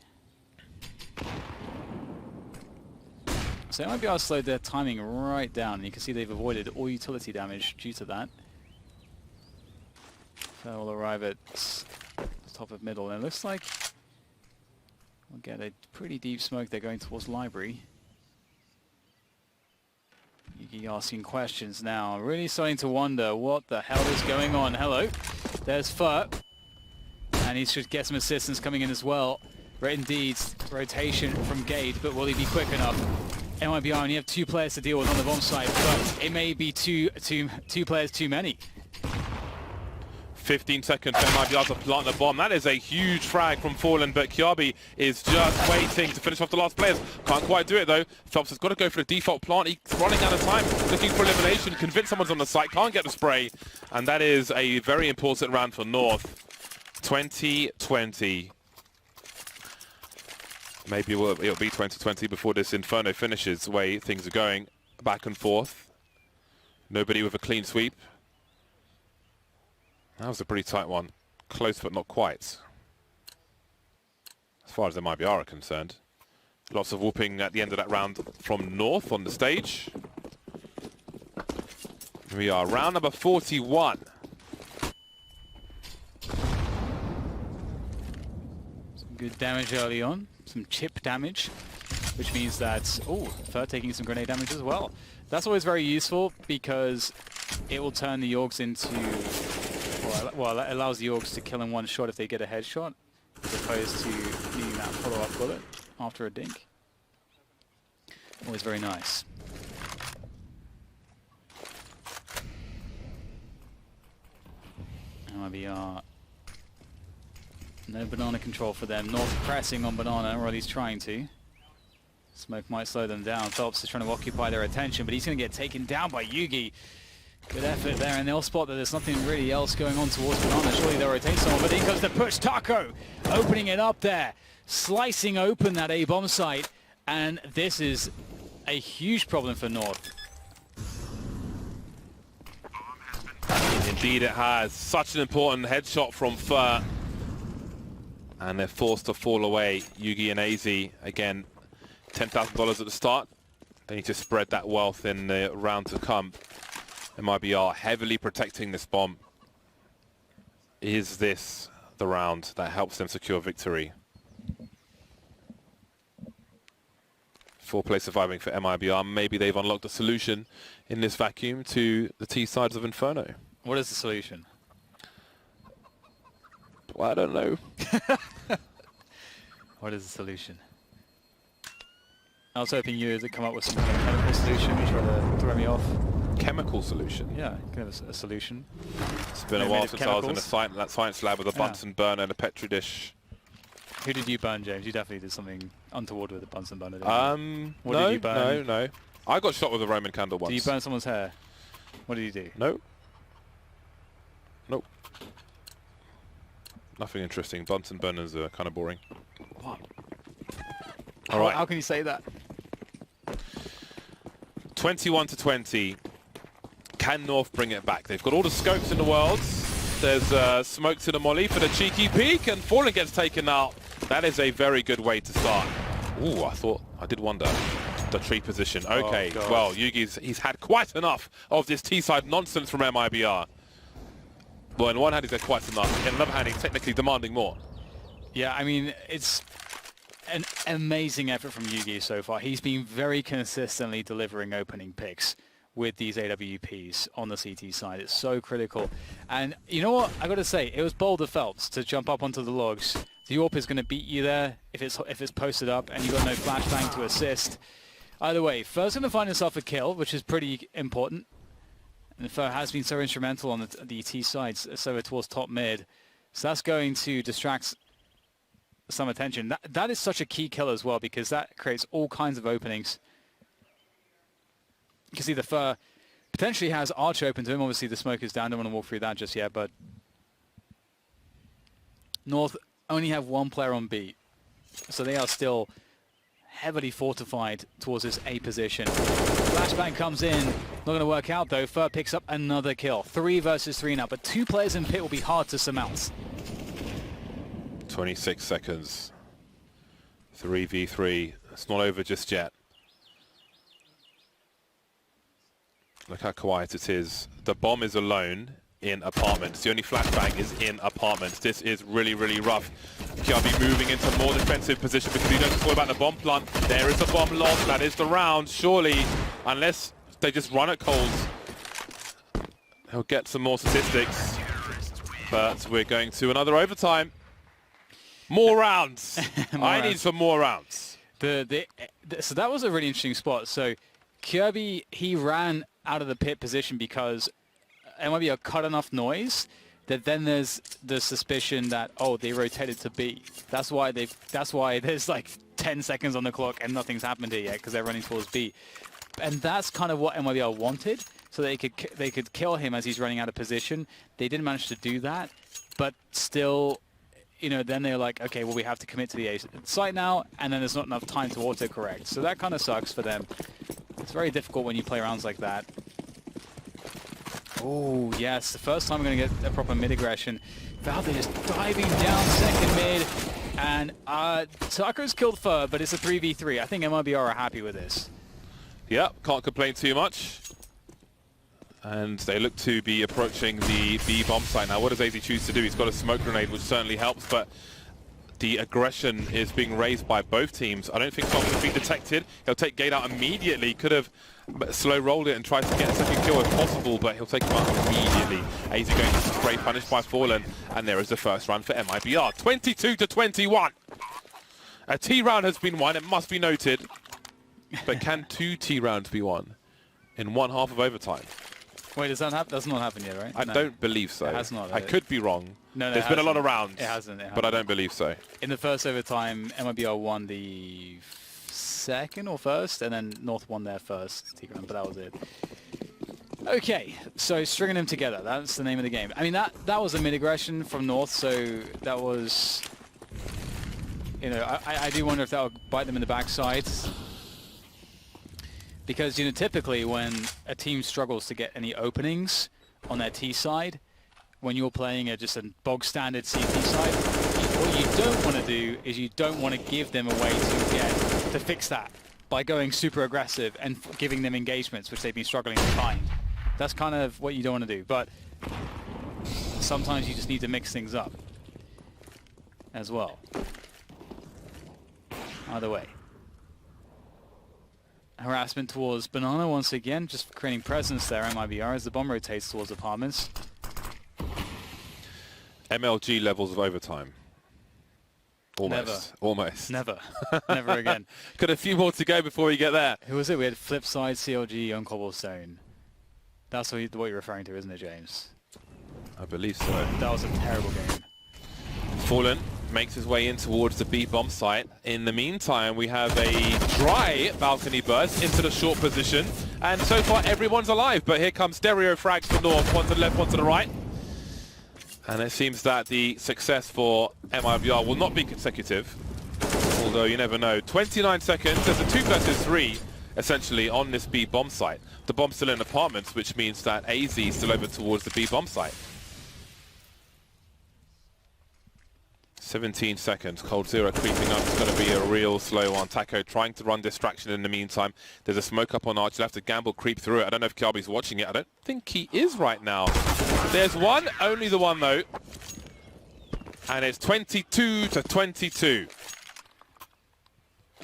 So MiBR slowed their timing right down, and you can see they've avoided all utility damage due to that. So we'll arrive at the top of middle, and it looks like we'll get a pretty deep smoke. They're going towards library. Yugi asking questions now, really starting to wonder what the hell is going on. Hello, there's Fer, and he should get some assistance coming in as well. Great indeed, rotation from Gade, but will he be quick enough? MiBR only have 2 players to deal with on the bomb site, but it may be two players too many. 15 seconds for MiBR to plant the bomb. That is a huge frag from Fallen, but Kiabi is just waiting to finish off the last players. Can't quite do it though. Phelps has got to go for the default plant. He's running out of time, looking for elimination, convince someone's on the site, can't get the spray. And that is a very important round for North. 2020. Maybe it'll be 2020 before this Inferno finishes, the way things are going back and forth. Nobody with a clean sweep. That was a pretty tight one. Close, but not quite. As far as the MiBR are concerned. Lots of whooping at the end of that round from North on the stage. We are round number 41. Some good damage early on. Some chip damage, which means that, oh, Fer taking some grenade damage as well. That's always very useful because it will turn the Yorks into, well, it allows the Yorks to kill in one shot if they get a headshot, as opposed to needing that follow-up bullet after a dink. Always very nice. MiBR. No banana control for them. North pressing on Banana, or at least trying to. Smoke might slow them down. Phelps is trying to occupy their attention, but he's going to get taken down by Yugi. Good effort there, and they'll spot that there's nothing really else going on towards Banana. Surely they'll rotate someone, but in comes the push. Taco opening it up there, slicing open that A-bomb site, and this is a huge problem for North. Indeed it has. Such an important headshot from Fer. And they're forced to fall away. Yugi and AZ, again, $10,000 at the start. They need to spread that wealth in the round to come. MiBR heavily protecting this bomb. Is this the round that helps them secure victory? 4 play surviving for MiBR. Maybe they've unlocked a solution in this vacuum to the T sides of Inferno. What is the solution? Well, I don't know. What is the solution? I was hoping you would come up with some kind of chemical solution which would throw me off. Chemical solution? Yeah, kind of a solution. It's been a while since I was in a science lab with a Bunsen burner and a Petri dish. Who did you burn, James? You definitely did something untoward with a Bunsen burner, didn't you? What no, did you burn? no. I got shot with a Roman candle once. Did you burn someone's hair? What did you do? No. Nope. Nothing interesting. Bunsen burners are kind of boring. What? All right. How can you say that? 21-20. Can North bring it back? They've got all the scopes in the world. There's smoke to the molly for the cheeky peek, and Fallen gets taken out. That is a very good way to start. Ooh, I did wonder. The tree position. Okay, oh, well, he's had quite enough of this T-side nonsense from MiBR. Well, in one hand, he's had quite enough. In another hand, he's technically demanding more. Yeah, I mean, it's an amazing effort from Yugi so far. He's been very consistently delivering opening picks with these AWPs on the CT side. It's so critical. And you know what? I got to say, it was bold of Phelps to jump up onto the logs. The AWP is going to beat you there if it's posted up and you've got no flashbang to assist. Either way, Fur's going to find himself a kill, which is pretty important. And Fur has been so instrumental on the T sides, so towards top mid. So that's going to distract some attention. That is such a key kill as well, because that creates all kinds of openings. You can see the Fur potentially has Arch open to him. Obviously, the smoke is down. Don't want to walk through that just yet, but North only have one player on B. So they are still heavily fortified towards this A position. Flashbang comes in. Not going to work out, though. Fur picks up another kill. 3 versus 3 now, but 2 players in pit will be hard to surmount. 26 seconds. 3v3. It's not over just yet. Look how quiet it is. The bomb is alone in apartments. The only flashbang is in apartments. This is really, really rough. KRB moving into more defensive position because he doesn't talk about the bomb plant. There is a bomb lost. That is the round. Surely, unless they just run it cold, he'll get some more statistics. But we're going to another overtime. More rounds. I need some more rounds. So that was a really interesting spot. So Kirby, he ran out of the pit position because MiBR cut enough noise that then there's the suspicion that, oh, they rotated to B. That's why there's like 10 seconds on the clock and nothing's happened here yet, because they're running towards B. And that's kind of what MiBR wanted, so they could kill him as he's running out of position. They didn't manage to do that, but still, you know, then they're like, okay, well, we have to commit to the A site now, and then there's not enough time to autocorrect. So that kind of sucks for them. It's very difficult when you play rounds like that. Oh, yes, the first time we're going to get a proper mid-aggression. Valde is diving down second mid, and Taco's killed Fur, but it's a 3v3. I think MiBR are happy with this. Yep, can't complain too much. And they look to be approaching the B bomb site now. What does AZ choose to do? He's got a smoke grenade, which certainly helps, but the aggression is being raised by both teams. I don't think Fox has been detected. He'll take Gate out immediately. Could have slow rolled it and tried to get a second kill if possible, but he'll take him out immediately. AZ going to spray, punished by Fallen, and there is the first round for MiBR. 22-21. A T round has been won, it must be noted. But can 2 T rounds be won in one half of overtime? Wait, does that happen? That's not happened yet, right? I don't believe so. It has not. I could be wrong. No, there's been a lot of rounds. It hasn't. But I don't believe so. In the first overtime, MiBR won the second or first, and then North won their first T round, but that was it. Okay, so stringing them together, that's the name of the game. I mean, that was a mid-aggression from North, so that was, you know, I do wonder if that would bite them in the backside. Because, you know, typically when a team struggles to get any openings on their T side, when you're playing just a bog standard CT side, what you don't want to do is you don't want to give them a way to fix that by going super aggressive and giving them engagements, which they've been struggling to find. That's kind of what you don't want to do, but sometimes you just need to mix things up as well. Either way. harassment towards Banana once again, just creating presence there. MiBR as the bomb rotates towards apartments. MLG levels of overtime. Almost. Never. Almost. Never. Never again. Got a few more to go before we get there. Who was it? We had Flipside, CLG on Cobblestone. That's what you're referring to, isn't it, James? I believe so. That was a terrible game. Fallen makes his way in towards the B bomb site. In the meantime, we have a dry balcony burst into the short position. And so far, everyone's alive. But here comes stereo frags for North. One to the left, one to the right. And it seems that the success for MiBR will not be consecutive. Although you never know. 29 seconds. There's a 2 versus 3, essentially, on this B bomb site. The bomb's still in apartments, which means that AZ is still over towards the B bomb site. 17 seconds. Cold-Zero creeping up. It's going to be a real slow one. Taco trying to run distraction in the meantime. There's a smoke up on Arch. You'll have to gamble, creep through it. I don't know if Kiabi's watching it. I don't think he is right now. There's one. Only the one, though. And it's 22 to 22.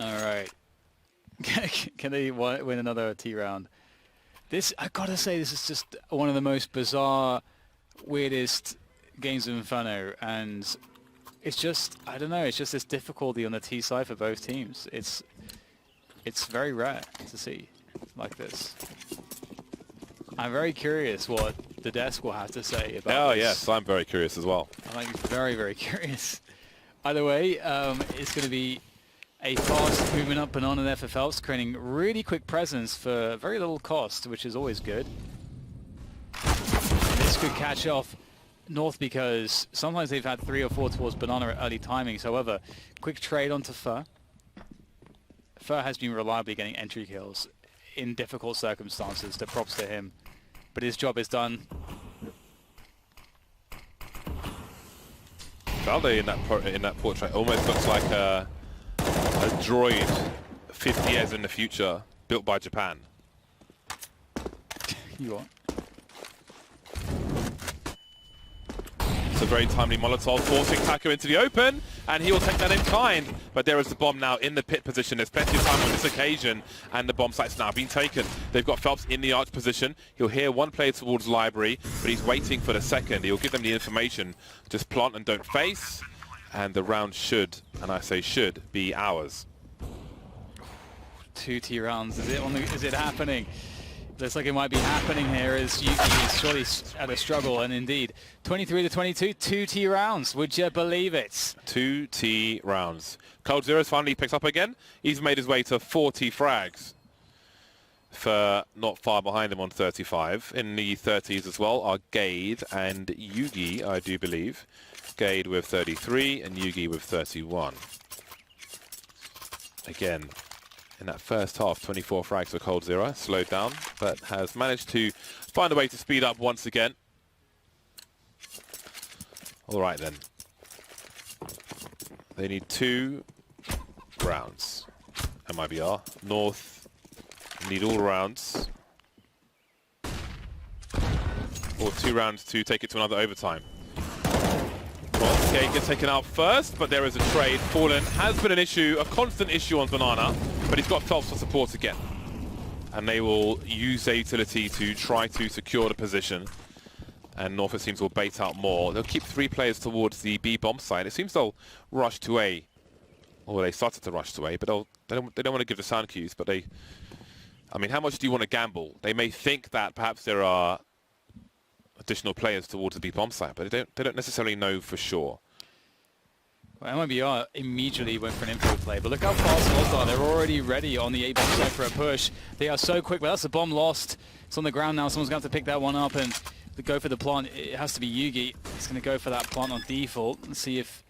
All right. Can they win another T round? This, I gotta say, this is just one of the most bizarre, weirdest games of Inferno, and it's just, I don't know, it's just this difficulty on the T side for both teams. It's very rare to see like this. I'm very curious what the desk will have to say about this. Yes, I'm very curious as well. I'm very, very curious. Either way, it's going to be a fast movement up Banana there for Phelps, creating really quick presence for very little cost, which is always good. And this could catch off North because sometimes they've had 3 or 4 towards Banana at early timings. However, quick trade onto Fur. Fur has been reliably getting entry kills in difficult circumstances, so props to him. But his job is done. Valde in that portrait almost looks like a droid 50 years in the future built by Japan. You are. It's a very timely Molotov forcing Taco into the open, and he will take that in kind. But there is the bomb now in the pit position. There's plenty of time on this occasion, and the bomb site's now been taken. They've got Phelps in the arch position. He'll hear one player towards Library, but he's waiting for the second. He'll give them the information. Just plant and don't face, and the round should, and I say should, be ours. 2 T rounds. Is it happening? Looks like it might be happening here as Yuki is surely at a struggle, and indeed 23 to 22, 2 T rounds. Would you believe it? 2 T rounds. Cold-Zero's finally picked up again. He's made his way to 40 frags. For not far behind him on 35. In the 30s as well are Gade and Yugi, I do believe. Gade with 33 and Yugi with 31. Again, in that first half, 24 frags for Cold-Zero. Slowed down, but has managed to find a way to speed up once again. All right, then. They need 2 rounds. MiBR. North need all rounds. Or 2 rounds to take it to another overtime. Well, Gate gets taken out first, but there is a trade. Fallen has been an issue, a constant issue on Banana, but he's got Phelps for support again. And they will use their utility to try to secure the position. And North, it seems, will bait out more. They'll keep 3 players towards the B bomb side. It seems they'll rush to A. Or they started to rush to A, but they don't want to give the sound cues, but they... I mean, how much do you want to gamble? They may think that perhaps there are additional players towards the B bomb site, but they don't necessarily know for sure. Well, MiBR immediately went for an info play, but look how fast North are. They're already ready on the A bomb site for a push. They are so quick, but that's the bomb lost. It's on the ground now. Someone's going to have to pick that one up and go for the plant. It has to be Yugi. He's going to go for that plant on default and see if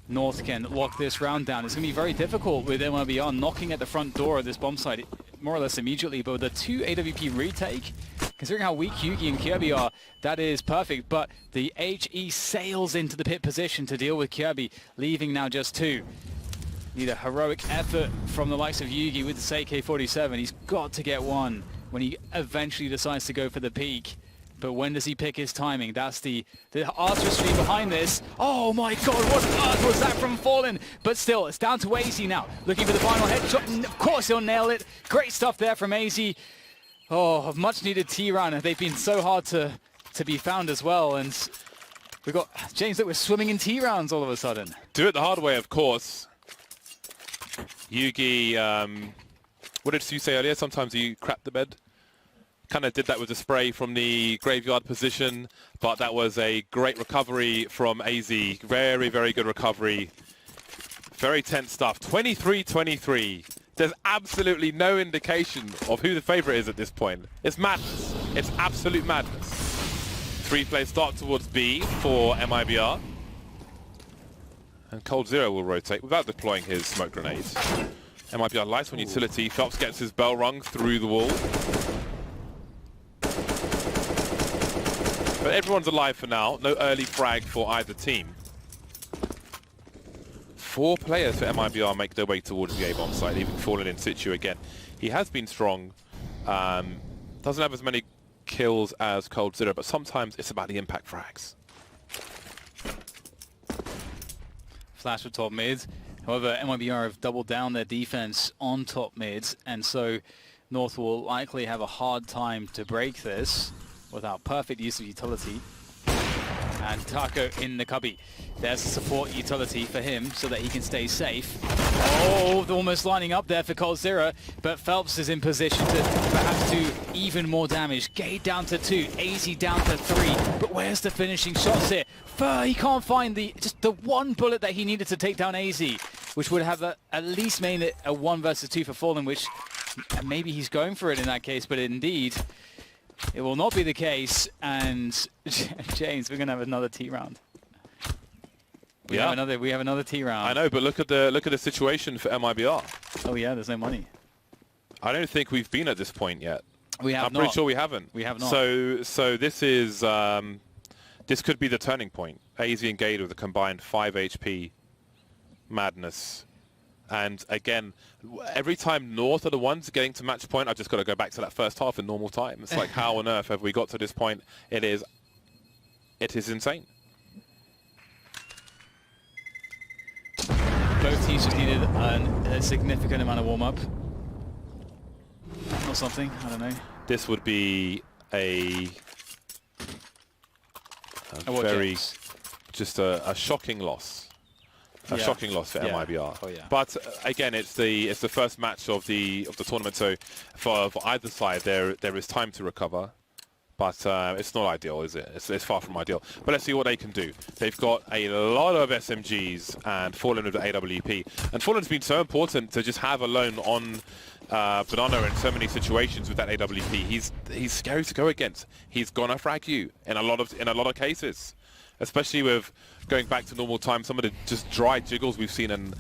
North can lock this round down. It's going to be very difficult with MiBR knocking at the front door of this bomb site more or less immediately, but with the 2 AWP retake, considering how weak Yugi and Kirby are, that is perfect. But the HE sails into the pit position to deal with Kirby, leaving now just 2. Need a heroic effort from the likes of Yugi with the AK-47. He's got to get one when he eventually decides to go for the peak. But when does he pick his timing? That's the artistry behind this. Oh my god, what on earth was that from Fallen? But still, it's down to AZ now. Looking for the final headshot, and of course he'll nail it. Great stuff there from AZ. Oh, much needed T-Run. They've been so hard to be found as well. And we've got James that we're swimming in T-rounds all of a sudden. Do it the hard way, of course. Yugi, what did you say earlier? Sometimes you crap the bed. Kind of did that with the spray from the graveyard position, but that was a great recovery from AZ. Very, very good recovery. Very tense stuff. 23-23. There's absolutely no indication of who the favorite is at this point. It's madness. It's absolute madness. 3 players start towards B for MiBR. And Cold Zero will rotate without deploying his smoke grenades. MiBR lights on utility. Phelps gets his bell rung through the wall. But everyone's alive for now. No early frag for either team. 4 players for MiBR make their way towards the A-bomb site, even Fallen in situ again. He has been strong. Doesn't have as many kills as Cold Zero, but sometimes it's about the impact frags. Flash for top mid. However, MiBR have doubled down their defense on top mid, and so North will likely have a hard time to break this without perfect use of utility. And Taco in the cubby. There's a support utility for him so that he can stay safe. Oh, almost lining up there for Cold Zero, but Phelps is in position to perhaps do even more damage. Gade down to 2, AZ down to 3, but where's the finishing shots here? He can't find just the one bullet that he needed to take down AZ, which would have at least made it a 1 versus 2 for Fallen, which maybe he's going for it in that case, but indeed, it will not be the case. And James, we're going to have another T round. We have another T round. I know, but look at the situation for MiBR. Oh yeah, there's no money. I don't think we've been at this point yet. We have I'm pretty sure we haven't. We have not. So this is this could be the turning point. AZ and Gade with a combined 5 HP madness. And again, every time North are the ones getting to match point, I've just got to go back to that first half in normal time. It's like, how on earth have we got to this point? It is insane. Both teams just needed a significant amount of warm-up. Or something, I don't know. This would be a shocking loss. A shocking loss for MiBR. Oh, yeah. But again, it's the first match of the tournament, so for either side there is time to recover. But it's not ideal, is it? It's far from ideal. But let's see what they can do. They've got a lot of SMGs and Fallen with the AWP. And Fallen's been so important to just have alone on Banana in so many situations with that AWP. He's scary to go against. He's gonna frag you in a lot of cases, especially with going back to normal time. Some of the just dry jiggles we've seen and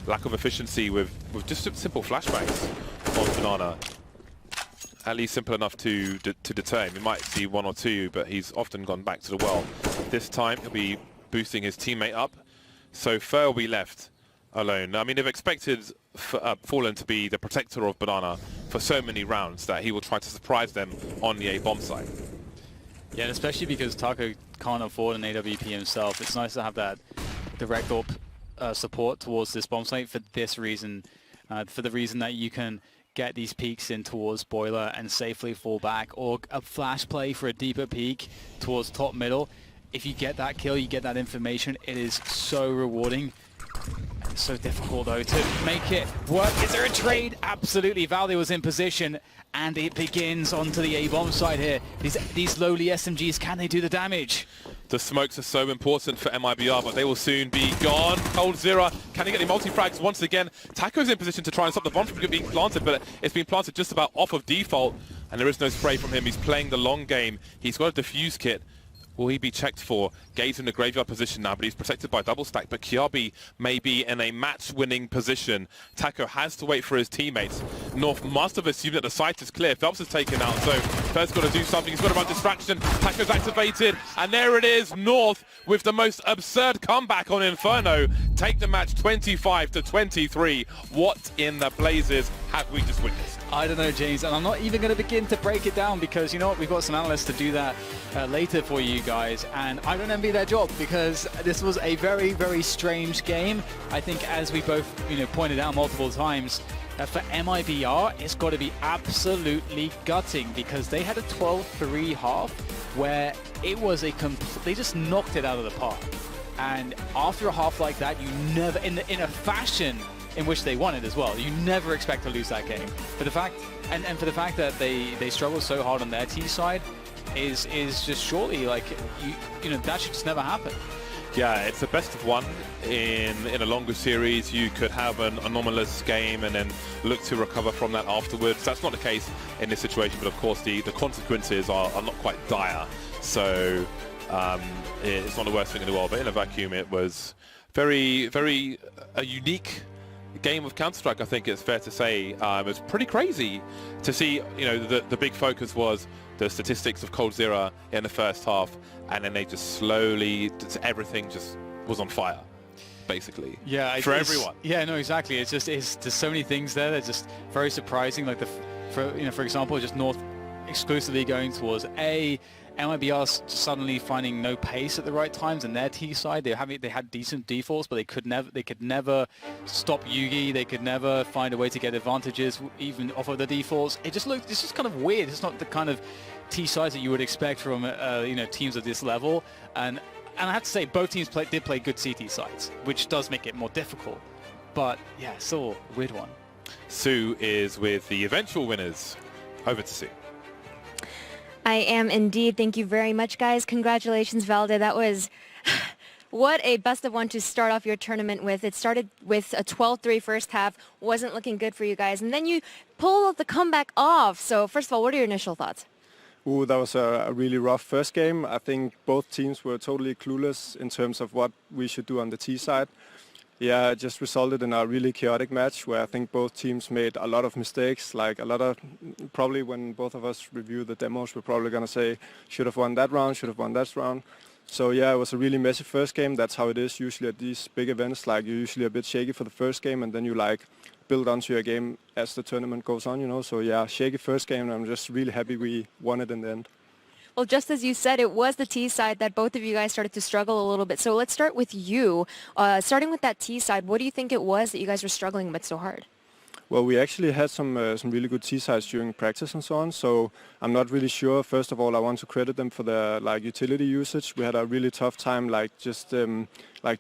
lack of efficiency with just simple flashbangs on Banana. At least simple enough to deter him. You might see 1 or 2, but he's often gone back to the well. This time he'll be boosting his teammate up, so Fer will be left alone. I mean, they've expected Fallen to be the protector of Banana for so many rounds that he will try to surprise them on the A-bomb site. Yeah, and especially because Taco can't afford an AWP himself. It's nice to have that direct support towards this bomb site for this reason, for the reason that you can get these peeks in towards Boiler and safely fall back, or a flash play for a deeper peek towards top middle. If you get that kill, you get that information. It is so rewarding. It's so difficult though to make it work. Is there a trade? Absolutely. Valde was in position, and it begins onto the A-bomb side here. These lowly SMGs, can they do the damage? The smokes are so important for MiBR, but they will soon be gone. Cold Zero, can he get the multi-frags once again? Taco's in position to try and stop the bomb from being planted, but it's been planted just about off of default, and there is no spray from him. He's playing the long game. He's got a defuse kit. Will he be checked for? Gade's in the graveyard position now, but he's protected by double stack. But Kiabi may be in a match-winning position. Taco has to wait for his teammates. North must have assumed that the site is clear. Phelps is taken out, so Phelps got to do something. He's got to run distraction. Packer's activated, and there it is. North with the most absurd comeback on Inferno. Take the match 25-23. What in the blazes have we just witnessed? I don't know, James, and I'm not even going to begin to break it down because, you know what, we've got some analysts to do that later for you guys, and I don't envy their job because this was a very, very strange game. I think, as we both, pointed out multiple times, for MiBR, it's got to be absolutely gutting because they had a 12-3 half where it was they just knocked it out of the park. And after a half like that, you never, in a fashion in which they won it as well, you never expect to lose that game. For the fact, and for the fact that they struggled so hard on their T side is just surely like, that should just never happen. Yeah, it's a best of one in a longer series. You could have an anomalous game and then look to recover from that afterwards. That's not the case in this situation, but of course the consequences are not quite dire. So it's not the worst thing in the world, but in a vacuum it was very, very a unique game of Counter-Strike, I think it's fair to say. It was pretty crazy to see, the big focus was the statistics of Cold Zero in the first half, and then they just slowly, everything just was on fire, basically. Yeah, for everyone. Yeah, no, exactly. There's so many things there that are just very surprising. Like for example, just North exclusively going towards A. MiBR suddenly finding no pace at the right times, and their T side they had decent defaults, but they could never stop Yugi. They could never find a way to get advantages even off of the defaults. It's just kind of weird. It's not the kind of T sides that you would expect from teams of this level. And I have to say, both teams did play good CT sides, which does make it more difficult. But yeah, still a weird one. Sue is with the eventual winners. Over to Sue. I am indeed. Thank you very much, guys. Congratulations, Valde. That was what a best of one to start off your tournament with. It started with a 12-3 first half. Wasn't looking good for you guys. And then you pulled the comeback off. So first of all, what are your initial thoughts? Ooh, that was a really rough first game. I think both teams were totally clueless in terms of what we should do on the T side. Yeah, it just resulted in a really chaotic match where I think both teams made a lot of mistakes. Like probably when both of us review the demos, we're probably going to say, should have won that round, should have won that round. So yeah, it was a really messy first game. That's how it is usually at these big events. Like you're usually a bit shaky for the first game, and then you build onto your game as the tournament goes on, So yeah, shaky first game, and I'm just really happy we won it in the end. Well, just as you said, it was the T side that both of you guys started to struggle a little bit. So let's start with you. Starting with that T side, what do you think it was that you guys were struggling with so hard? Well, we actually had some really good T sides during practice and so on. So I'm not really sure. First of all, I want to credit them for their utility usage. We had a really tough time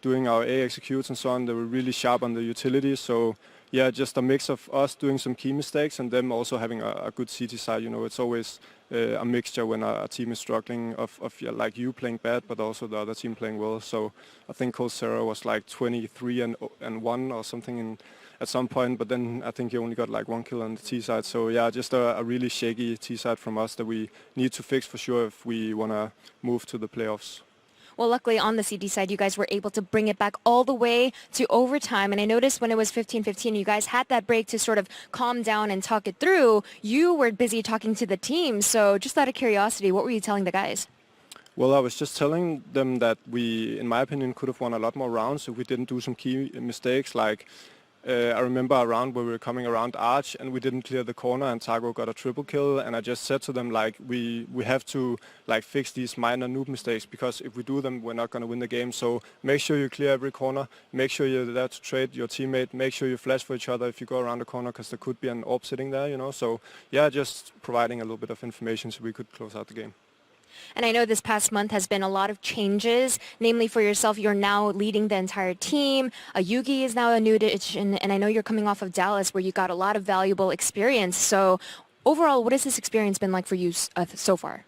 doing our A executes and so on. They were really sharp on the utility. So yeah, just a mix of us doing some key mistakes and them also having a good CT side. It's always a mixture when a team is struggling of you playing bad, but also the other team playing well. So I think Cold Zero was 23-1 or something at some point, but then I think he only got one kill on the T side. So yeah, just a really shaky T side from us that we need to fix for sure if we want to move to the playoffs. Well, luckily on the CD side, you guys were able to bring it back all the way to overtime. And I noticed when it was 15-15, you guys had that break to sort of calm down and talk it through. You were busy talking to the team. So just out of curiosity, what were you telling the guys? Well, I was just telling them that we, in my opinion, could have won a lot more rounds if we didn't do some key mistakes. I remember a round where we were coming around Arch and we didn't clear the corner and Tago got a triple kill, and I just said to them we have to fix these minor noob mistakes, because if we do them we're not going to win the game. So make sure you clear every corner, make sure you're there to trade your teammate, make sure you flash for each other if you go around the corner, because there could be an AWP sitting there, So yeah, just providing a little bit of information so we could close out the game. And I know this past month has been a lot of changes, namely for yourself, you're now leading the entire team. Yugi is now a new addition, and I know you're coming off of Dallas where you got a lot of valuable experience. So overall, what has this experience been like for you so far?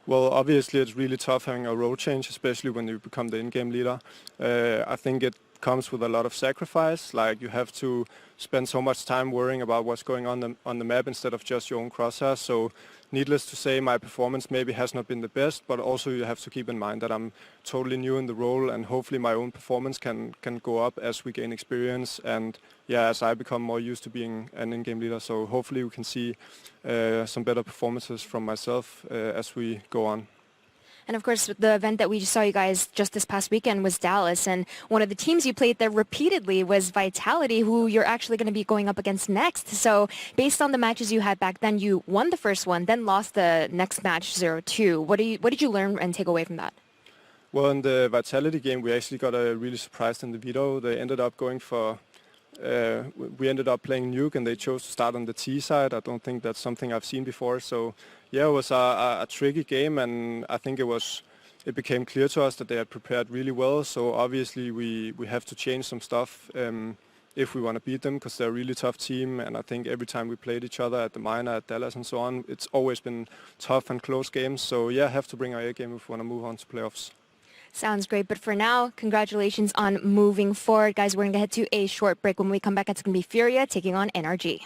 Well, obviously it's really tough having a role change, especially when you become the in-game leader. I think comes with a lot of sacrifice. Like you have to spend so much time worrying about what's going on the map instead of just your own crosshairs. So needless to say, my performance maybe has not been the best, but also you have to keep in mind that I'm totally new in the role, and hopefully my own performance can go up as we gain experience and as I become more used to being an in-game leader. So hopefully we can see some better performances from myself as we go on. And of course, the event that we saw you guys just this past weekend was Dallas, and one of the teams you played there repeatedly was Vitality, who you're actually going to be going up against next. So based on the matches you had back then, you won the first one, then lost the next match 0-2. What did you learn and take away from that? Well, in the Vitality game, we actually got really surprised in the veto. They ended up going for... we ended up playing Nuke, and they chose to start on the T side. I don't think that's something I've seen before. So, yeah, it was a tricky game, and I think it became clear to us that they had prepared really well. So obviously we have to change some stuff if we want to beat them, because they're a really tough team. And I think every time we played each other at the minor, at Dallas and so on, it's always been tough and close games. So, yeah, have to bring our A game if we want to move on to playoffs. Sounds great. But for now, congratulations on moving forward. Guys, we're going to head to a short break. When we come back, it's going to be Furia taking on NRG.